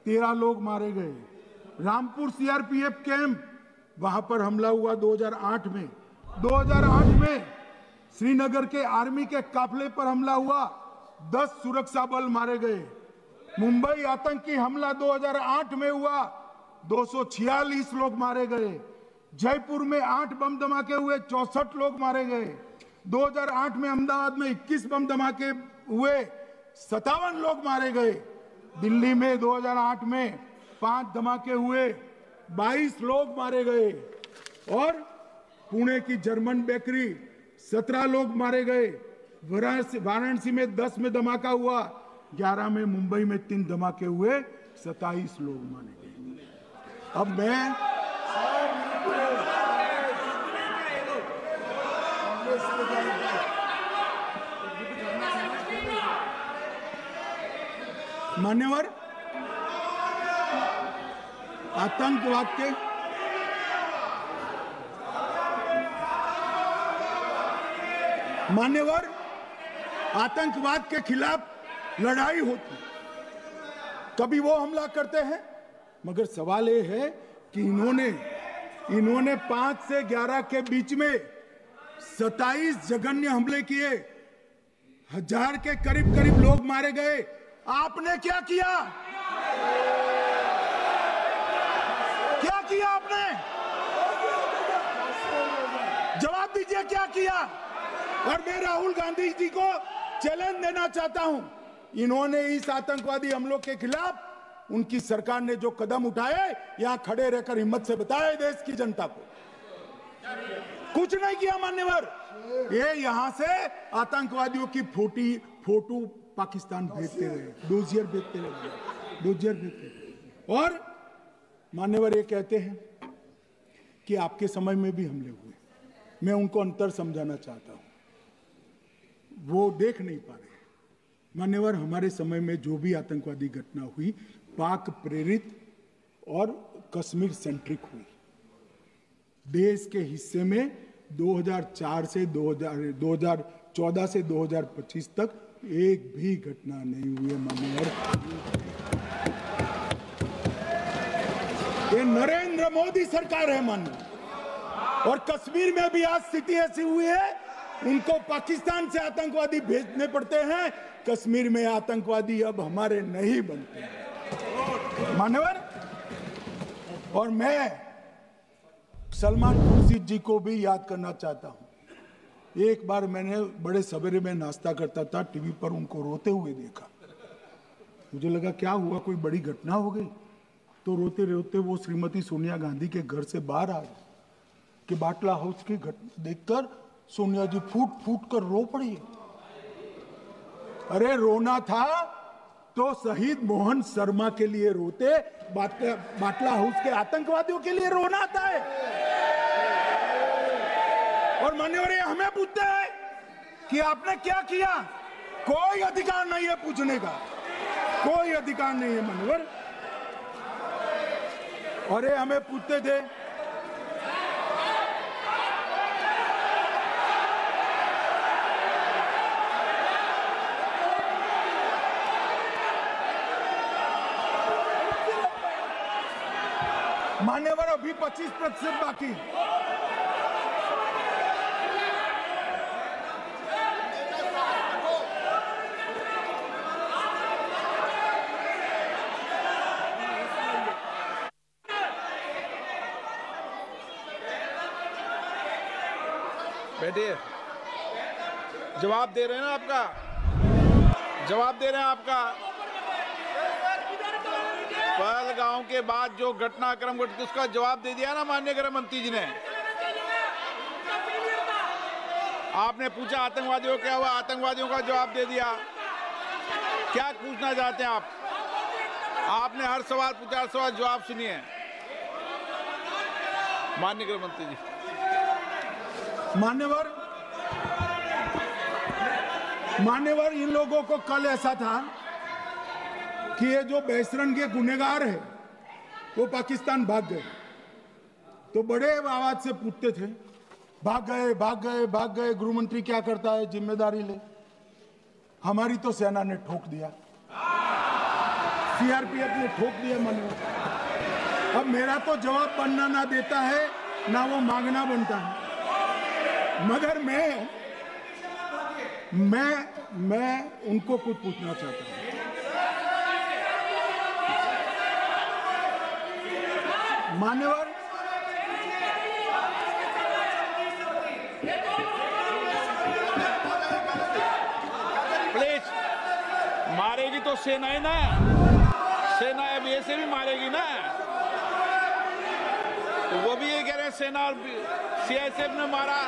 13 लोग मारे गए। रामपुर सीआरपीएफ कैंप वहां पर हमला हुआ 2008 में। 2008 में श्रीनगर के आर्मी के काफिले पर हमला हुआ, 10 सुरक्षा बल मारे गए। मुंबई आतंकी हमला 2008 में हुआ, 246 लोग मारे गए। जयपुर में 8 बम धमाके हुए, 64 लोग मारे गए। 2008 में अहमदाबाद में 21 बम धमाके हुए, 57 लोग मारे गए। दिल्ली में 2008 में 5 धमाके हुए, 22 लोग मारे गए। और पुणे की जर्मन बेकरी 17 लोग मारे गए। वाराणसी में 10 में धमाका हुआ, 11 में मुंबई में 3 धमाके हुए, 27 लोग मारे गए। अब मैं मान्यवर आतंकवाद के खिलाफ लड़ाई होती, कभी वो हमला करते हैं, मगर सवाल ये है कि इन्होंने 5 से 11 के बीच में 27 जघन्य हमले किए, 1000 के करीब लोग मारे गए। आपने क्या किया? क्या किया आपने? जवाब दीजिए, क्या किया? और मैं राहुल गांधी जी को चैलेंज देना चाहता हूं, इन्होंने इस आतंकवादी हमलों के खिलाफ उनकी सरकार ने जो कदम उठाए, यहां खड़े रहकर हिम्मत से बताए देश की जनता को। कुछ नहीं किया मान्यवर। ये यहां से आतंकवादियों की फोटो पाकिस्तान भेजते रहे, डोजियर भेजते रहे। और मान्यवर ये कहते हैं कि आपके समय में भी हमले हुए। मैं उनको अंतर समझाना चाहता हूं, वो देख नहीं पा रहे। मान्यवर, हमारे समय में जो भी आतंकवादी घटना हुई, पाक प्रेरित और कश्मीर सेंट्रिक हुई। देश के हिस्से में 2014 से 2025 तक एक भी घटना नहीं हुई है मान्यवर। ये नरेंद्र मोदी सरकार है मान्यवर। और कश्मीर में भी आज स्थिति ऐसी हुई है, उनको पाकिस्तान से आतंकवादी भेजने पड़ते हैं। कश्मीर में आतंकवादी अब हमारे नहीं बनते हैं मान्यवर। और मैं सलमान खुर्शीद जी को भी याद करना चाहता हूं। एक बार मैंने बड़े सवेरे में नाश्ता करता था, टीवी पर उनको रोते हुए देखा। मुझे लगा क्या हुआ, कोई बड़ी घटना हो गई। तो रोते रोते वो श्रीमती सोनिया गांधी के घर से बाहर आ गए कि बाटला हाउस की घटना देखकर सोनिया जी फूट कर रो पड़ी। अरे रोना था तो शहीद मोहन शर्मा के लिए रोते, बाटला हाउस के आतंकवादियों के लिए रोना आता है। और मान्यवर हमें पूछते हैं कि आपने क्या किया। कोई अधिकार नहीं है पूछने का, कोई अधिकार नहीं है मान्यवर। और ये हमें पूछते थे मान्यवर, अभी 25% बाकी। बैठिए, जवाब दे रहे हैं ना आपका, जवाब दे रहे हैं आपका। पहलगांव के बाद जो घटनाक्रम घटित उसका जवाब दे दिया ना माननीय गृह मंत्री जी ने। आपने पूछा आतंकवादियों क्या हुआ, आतंकवादियों का जवाब दे दिया। क्या पूछना चाहते हैं आप? आपने हर सवाल पूछा, हर सवाल जवाब सुनिए। माननीय गृह मंत्री जी। मान्यवर, इन लोगों को कल ऐसा था कि ये जो बेसरन के गुनहगार है वो पाकिस्तान भाग गए, तो बड़े आवाज से पूछते थे भाग गए भाग गए भाग गए, गृह मंत्री क्या करता है, जिम्मेदारी ले। हमारी तो सेना ने ठोक दिया, सीआरपीएफ ने ठोक दिया। मान्यवर, अब मेरा तो जवाब बनना ना देता है ना वो मांगना बनता है, मगर मैं उनको कुछ पूछना चाहता हूं। मान्यवर, प्लीज, मारेगी तो सेना है ना, सेना अब ऐसे भी मारेगी ना, तो वो भी ये कह रहे हैं सेना और सीआईएसएफ ने मारा।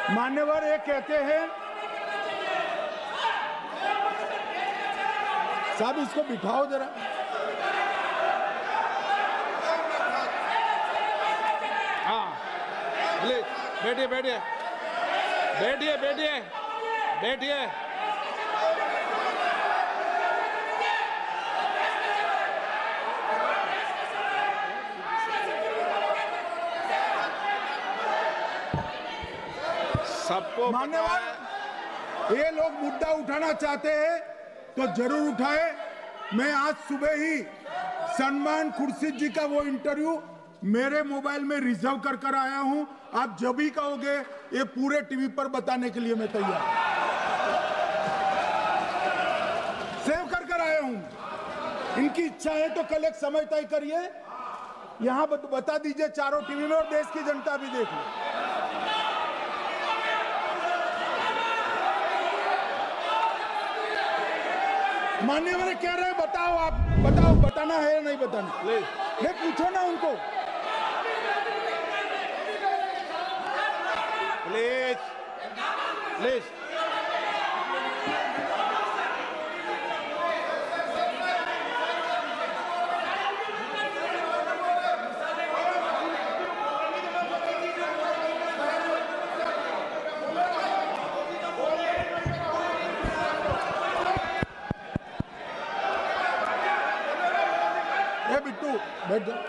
मान्यवर, ये कहते हैं साहब इसको बिठाओ जरा। हाँ, प्लीज बैठिए बैठिए बैठिए बैठिए बैठिए। सबको मान्यवर, ये लोग मुद्दा उठाना चाहते हैं तो जरूर उठाए। मैं आज सुबह ही सलमान खुर्शीद जी का वो इंटरव्यू मेरे मोबाइल में रिजर्व कर आया हूं। आप जब भी कहोगे ये पूरे टीवी पर बताने के लिए मैं तैयार हूं। सेव कर आया हूं। इनकी इच्छा है तो कल एक समय तय करिए, यहां बता दीजिए चारों टीवी में, और देश की जनता भी देख लो। मान्यवर कह रहे हैं बताओ, आप बताओ, बताना है या नहीं बताना, ले पूछो ना उनको। Please please. बिट्टू बैठ जाओ।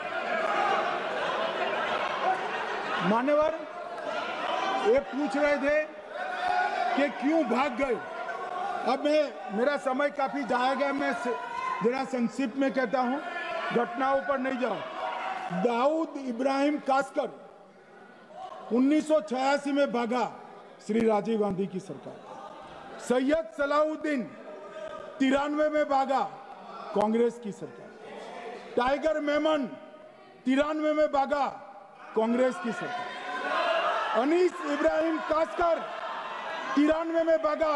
मान्यवर, ये पूछ रहे थे कि क्यों भाग गए। अब मेरा समय काफी जाएगा, मैं जरा संक्षिप्त में कहता हूं, घटनाओं पर नहीं जाऊं। दाऊद इब्राहिम कासकर 1986 में भागा, श्री राजीव गांधी की सरकार। सैयद सलाउद्दीन 93 में भागा, कांग्रेस की सरकार। टाइगर मेमन 93 में भागा, कांग्रेस की सरकार। अनीस इब्राहिम कासकर 93 में भागा,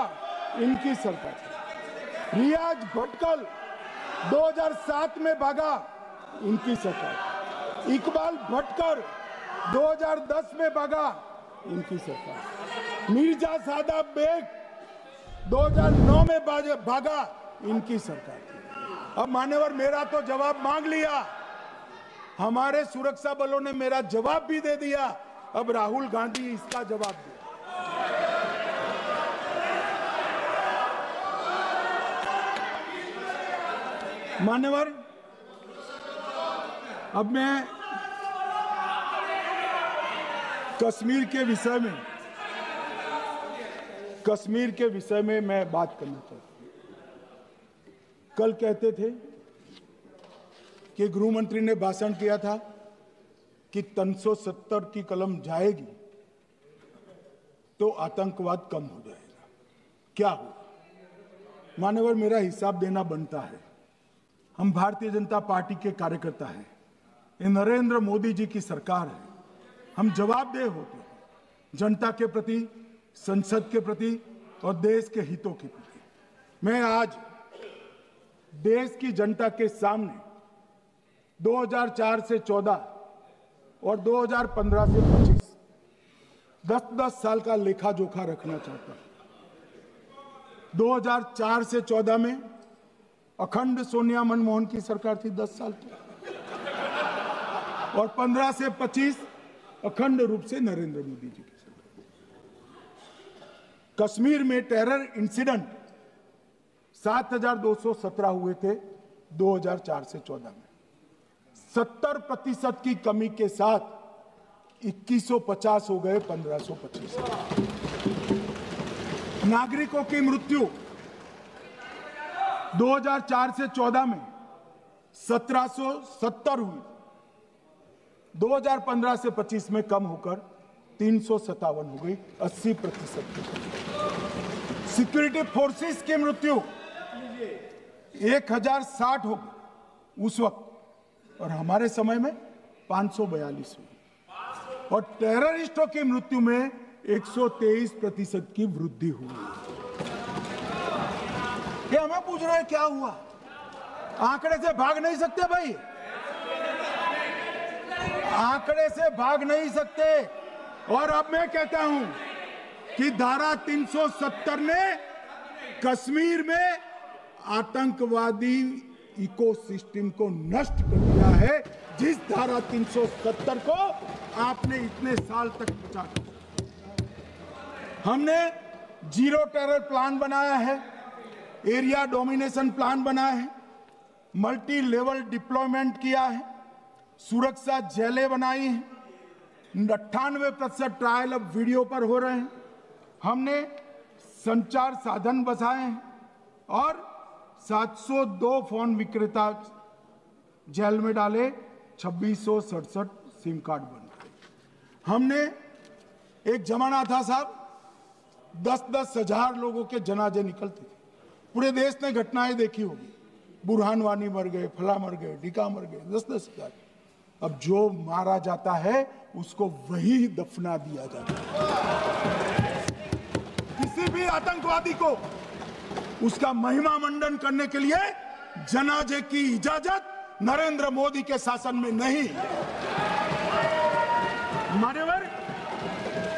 इनकी सरकार। रियाज भटकल 2007 में भागा, इनकी सरकार। इकबाल भटकर 2010 में भागा, इनकी सरकार। मिर्जा सादाब बेग 2009 में भागा, इनकी सरकार। अब मान्यवर, मेरा तो जवाब मांग लिया, हमारे सुरक्षा बलों ने मेरा जवाब भी दे दिया, अब राहुल गांधी इसका जवाब दे। मान्यवर, अब मैं कश्मीर के विषय में मैं बात करना चाहता हूं। कल कहते थे कि गृह मंत्री ने भाषण किया था कि 370 की कलम जाएगी तो आतंकवाद कम हो जाएगा। क्या हुआ? मान्यवर, मेरा हिसाब देना बनता है। हम भारतीय जनता पार्टी के कार्यकर्ता हैं, ये नरेंद्र मोदी जी की सरकार है, हम जवाबदेह होते हैं जनता के प्रति, संसद के प्रति और देश के हितों के प्रति। मैं आज देश की जनता के सामने 2004 से 14 और 2015 से 25 10-10 साल का लेखा जोखा रखना चाहता हूं। 2004 से 14 में अखंड सोनिया मनमोहन की सरकार थी 10 साल की, और 15 से 25 अखंड रूप से नरेंद्र मोदी जी की सरकार। कश्मीर में टेरर इंसिडेंट 7,217 हुए थे 2004 से 14 में। 70% की कमी के साथ 2150 हो गए 1525। नागरिकों की मृत्यु 2004 से 14 में 1770 हुई, 2015 से 25 में कम होकर 357 हो गई, 80%। सिक्योरिटी फोर्सेस की मृत्यु 1060 हो गई उस वक्त, और हमारे समय में 542 हुई, और टेररिस्टों की मृत्यु में 123% की वृद्धि हुई। ये हमें पूछ रहे हैं क्या हुआ? आंकड़े से भाग नहीं सकते भाई, आंकड़े से भाग नहीं सकते। और अब मैं कहता हूं कि धारा 370 ने कश्मीर में आतंकवादी इकोसिस्टम को नष्ट कर दिया है, जिस धारा 370 को आपने इतने साल तक बचा कर। हमने जीरो टेरर प्लान बनाया है, एरिया डोमिनेशन प्लान बनाया है, मल्टी लेवल डिप्लॉयमेंट किया है, सुरक्षा जेलें बनाई हैं, 98% ट्रायल अब वीडियो पर हो रहे हैं, हमने संचार साधन बसाए हैं, और 702 फोन विक्रेता जेल में डाले, 2667 सिम कार्ड बन गए। हमने, एक जमाना था साहब 10-10 हजार लोगों के जनाजे निकलते थे, पूरे देश ने घटनाएं देखी होगी, बुरहान वानी मर गए, फला मर गए, ढिका मर गए, 10-10 हजार। अब जो मारा जाता है उसको वही दफना दिया जाता है। किसी भी आतंकवादी को उसका महिमा मंडन करने के लिए जनाजे की इजाजत नरेंद्र मोदी के शासन में नहीं। मान्यवर,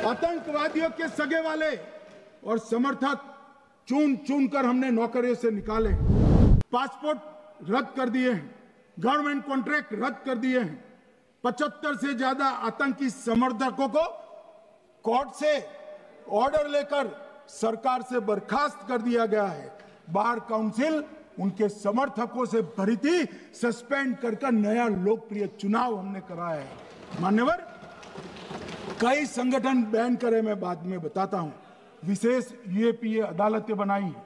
आतंकवादियों के सगे वाले और समर्थक चुन चुन कर हमने नौकरियों से निकाले, पासपोर्ट रद्द कर दिए हैं, गवर्नमेंट कॉन्ट्रैक्ट रद्द कर दिए हैं, 75 से ज्यादा आतंकी समर्थकों को कोर्ट से ऑर्डर लेकर सरकार से बर्खास्त कर दिया गया है। बार काउंसिल उनके समर्थकों से भरी थी, सस्पेंड कर नया लोकप्रिय चुनाव हमने कराया है। मान्यवर, कई संगठन बैन करे, मैं बाद में बताता हूं। विशेष यूएपीए अदालतें बनाई हैं,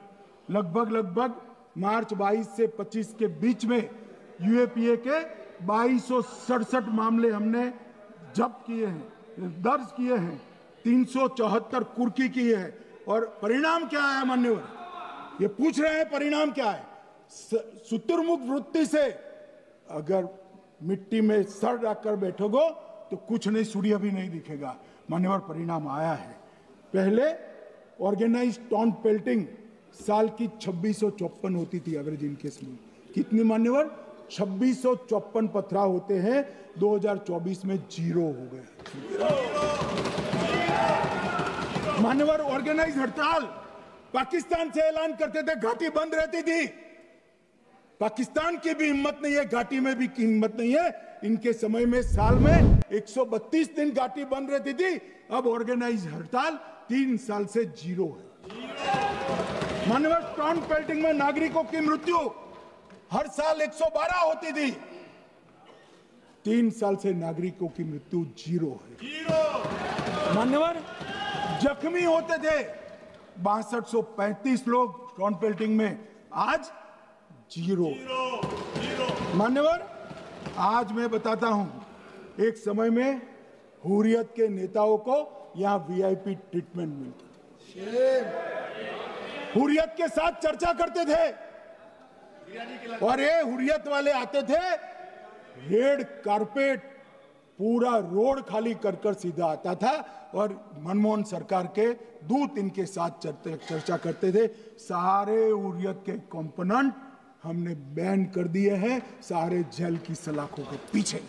लगभग मार्च 22 से 25 के बीच में यूएपीए के 2267 मामले हमने जब्त किए हैं, दर्ज किए हैं, 374 कुर्की की है। और परिणाम क्या है मान्यवर? ये पूछ रहे हैं परिणाम क्या है? शुतुरमुर्ग वृत्ति से अगर मिट्टी में सर रखकर बैठोगे तो कुछ नहीं, सूर्य भी नहीं दिखेगा। मान्यवर, परिणाम आया है। पहले ऑर्गेनाइज्ड टॉन्ट पेल्टिंग साल की 2654 होती थी एवरेज इनकेस में। कितनी मान्यवर? 2654 पथराव होते हैं, 2024 में 0 हो गए। मान्यवर, ऑर्गेनाइज हड़ताल पाकिस्तान से ऐलान करते थे, घाटी बंद रहती थी। पाकिस्तान की भी हिम्मत नहीं है, घाटी में भी हिम्मत नहीं है। इनके समय में साल में 132 दिन घाटी बंद रहती थी, अब ऑर्गेनाइज हड़ताल 3 साल से 0 है। मान्यवर, टॉन्ट पेल्टिंग में नागरिकों की मृत्यु हर साल 112 होती थी, 3 साल से नागरिकों की मृत्यु 0 है। मान्यवर, जख्मी होते थे 6235 लोग टॉन्ट पेल्टिंग में, आज 0। मान्यवर, आज मैं बताता हूं, एक समय में हुर्रियत के नेताओं को यहां वीआईपी ट्रीटमेंट मिलता था, हुर्रियत के साथ चर्चा करते थे, और ये हुर्रियत वाले आते थे, रेड कारपेट पूरा रोड खाली कर सीधा आता था, और मनमोहन सरकार के दूत इनके साथ चर्चा करते थे। सारे हुर्रियत के कंपोनेंट हमने बैन कर दिए हैं, सारे जेल की सलाखों के पीछे।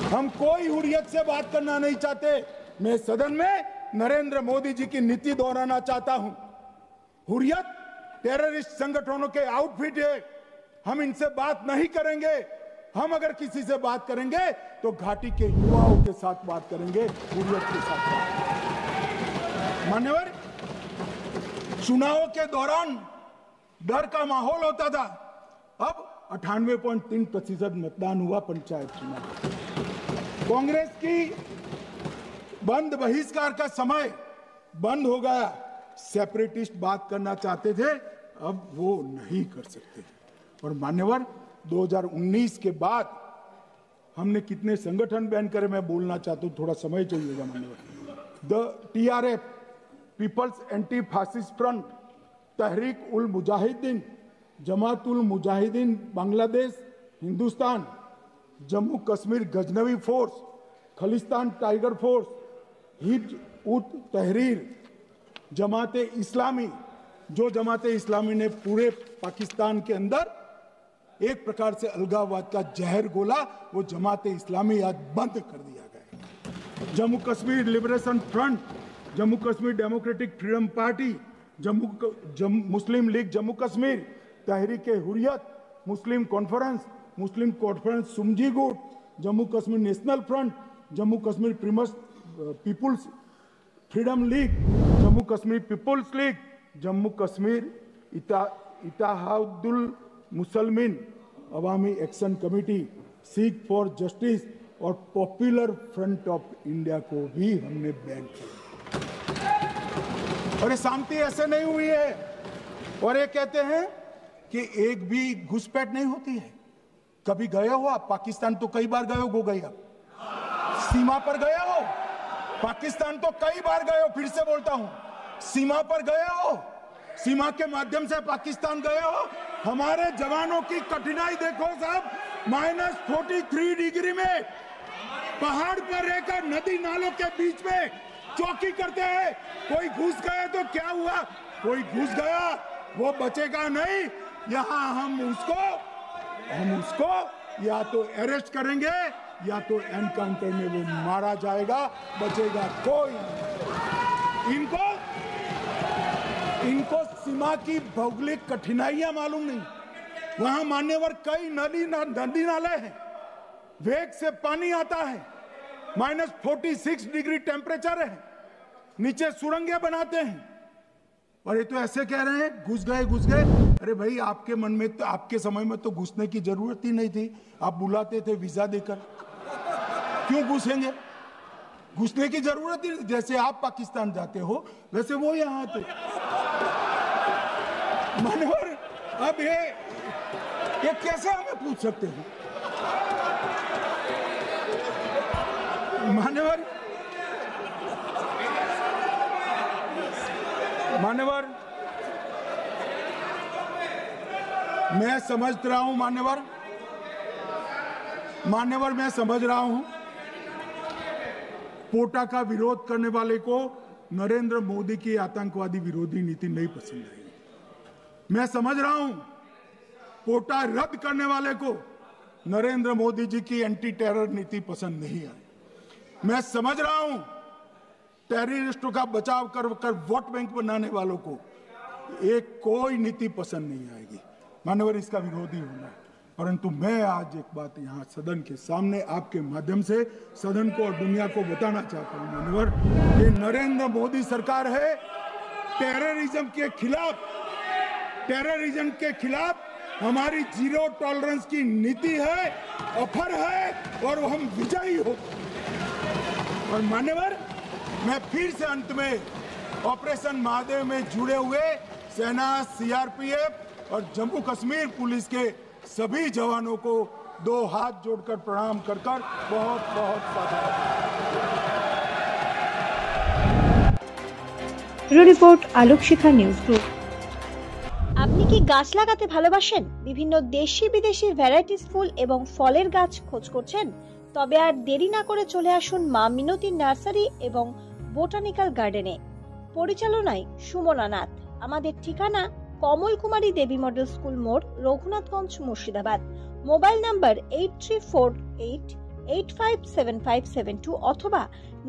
हम कोई हुर्रियत से बात करना नहीं चाहते। मैं सदन में नरेंद्र मोदी जी की नीति दोहराना चाहता हूं। हुर्रियत टेररिस्ट संगठनों के आउटफिट है, हम इनसे बात नहीं करेंगे। हम अगर किसी से बात करेंगे तो घाटी के युवाओं के साथ बात करेंगे, हुर्रियत के साथ बात। मान्यवर, चुनाव के दौरान डर का माहौल होता था, अब 98.3% मतदान हुआ पंचायत चुनाव। कांग्रेस की बंद बहिष्कार का समय बंद हो गया। सेपरेटिस्ट बात करना चाहते थे, अब वो नहीं कर सकते। और मान्यवर, 2019 के बाद हमने कितने संगठन बैन करे, मैं बोलना चाहता हूं, थोड़ा समय चाहिएगा मान्यवर। The TRF, people's anti fascist front, Tehreek ul Mujahideen, Jamaat ul Mujahideen Bangladesh Hindustan, Jammu Kashmir Ghaznavi force, Khalistan tiger force, Hizb ut Tahrir, Jamaat Islami, जो जमात इस्लामी ने पूरे पाकिस्तान के अंदर एक प्रकार से अलगाववाद का जहर घोला, वो जमात इस्लामी आज बंद कर दिया गया। Jammu Kashmir Liberation Front, Jammu Kashmir Democratic Freedom Party, Muslim League Jammu Kashmir, Tehreek Hurriyat, Muslim Conference Sumji गुट, Jammu Kashmir National Front, Jammu Kashmir People's Freedom League, Jammu Kashmir People's League, Jammu Kashmir Ittehadul Musalman Awami Action Committee, Sikhs For Justice और पॉपुलर फ्रंट ऑफ इंडिया को भी हमने बैन किया। और ये शांति ऐसे नहीं हुई है। और ये कहते हैं कि एक भी घुसपैठ नहीं होती है। कभी गए हो आप पाकिस्तान? तो कई बार गए हो गया, सीमा पर गए हो पाकिस्तान, तो कई बार गए हो। फिर से बोलता हूं, सीमा पर गए हो, सीमा के माध्यम से पाकिस्तान गए हो। हमारे जवानों की कठिनाई देखो साहब, -43 डिग्री में पहाड़ पर रहकर नदी नालों के बीच में चौकी करते हैं। कोई घुस गए तो क्या हुआ? कोई घुस गया, वो बचेगा नहीं। यहां हम उसको या तो अरेस्ट करेंगे या तो एनकाउंटर में वो मारा जाएगा, बचेगा कोई नहीं। इनको सीमा की भौगोलिक कठिनाइयां मालूम नहीं। वहां मान्यवर कई नदी नाले हैं, वेग से पानी आता है, -46 डिग्री टेम्परेचर है, नीचे सुरंगें बनाते हैं। और ये तो ऐसे कह रहे हैं घुस गए। अरे भाई, आपके मन में तो, आपके समय में तो घुसने की जरूरत ही नहीं थी। आप बुलाते थे वीजा देकर, क्यों घुसेंगे? घुसने की जरूरत ही, जैसे आप पाकिस्तान जाते हो वैसे वो यहाँ आते। मानवर, अब ये कैसे हमें पूछ सकते हैं? मान्यवर, मैं समझ रहा हूं मान्यवर, मैं समझ रहा हूं पोटा का विरोध करने वाले को नरेंद्र मोदी की आतंकवादी विरोधी नीति नहीं पसंद आई। मैं समझ रहा हूं पोटा रद्द करने वाले को नरेंद्र मोदी जी की एंटी टेरर नीति पसंद नहीं आई। मैं समझ रहा हूं टेररिस्टों का बचाव कर वोट बैंक बनाने वालों को एक कोई नीति पसंद नहीं आएगी। मानवर, इसका विरोधी होना है। परंतु मैं आज एक बात यहाँ सदन के सामने आपके माध्यम से सदन को और दुनिया को बताना चाहता हूँ। मानवर, ये नरेंद्र मोदी सरकार है, टेररिज्म के खिलाफ हमारी जीरो टॉलरेंस की नीति है, ऑफर है, और हम विजयी हो। और मान्यवर, मैं फिर से अंत में ऑपरेशन महादेव में जुड़े हुए सेना, CRPF और जम्मू कश्मीर पुलिस के सभी जवानों को 2 हाथ जोड़कर प्रणाम कर बहुत रिपोर्ट आलोक शिखा न्यूज ग्रुप। আপনি কি গাছ লাগাতে ভালোবাসেন? বিভিন্ন দেশি বিদেশি ভ্যারাইটিস ফুল এবং ফলের গাছ খোঁজ করছেন? তবে আর দেরি না করে চলে আসুন মা মিনতি নার্সারি এবং বোটানিক্যাল গার্ডেনে। পরিচালনায় সুমনা নাথ। আমাদের ঠিকানা কমল কুমারী দেবী মডেল স্কুল মোড়, রঘুনাথগঞ্জ, মুর্শিদাবাদ। মোবাইল নাম্বার 8348 857572 অথবা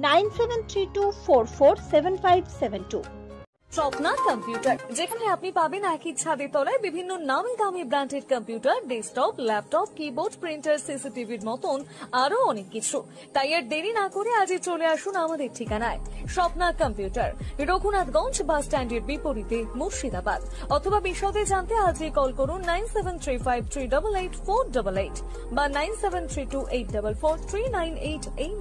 9732447572। স্বপ্না কম্পিউটার, যেখানে আপনি পাবেন একই ছাদের তলায় বিভিন্ন নামি দামি branded computer, desktop, laptop, keyboard, printer, সিসিটিভির মতন আরো অনেক কিছু। তাই আর দেরি না করে আজই চলে আসুন আমাদের ঠিকানায়। স্বপ্না কম্পিউটার, রঘুনাথগঞ্জ বাস স্ট্যান্ডের বিপরীতে, মুর্শিদাবাদ। অথবা বিশদে জানতে আজই কল করুন 9735388488 বা 9732844398 এই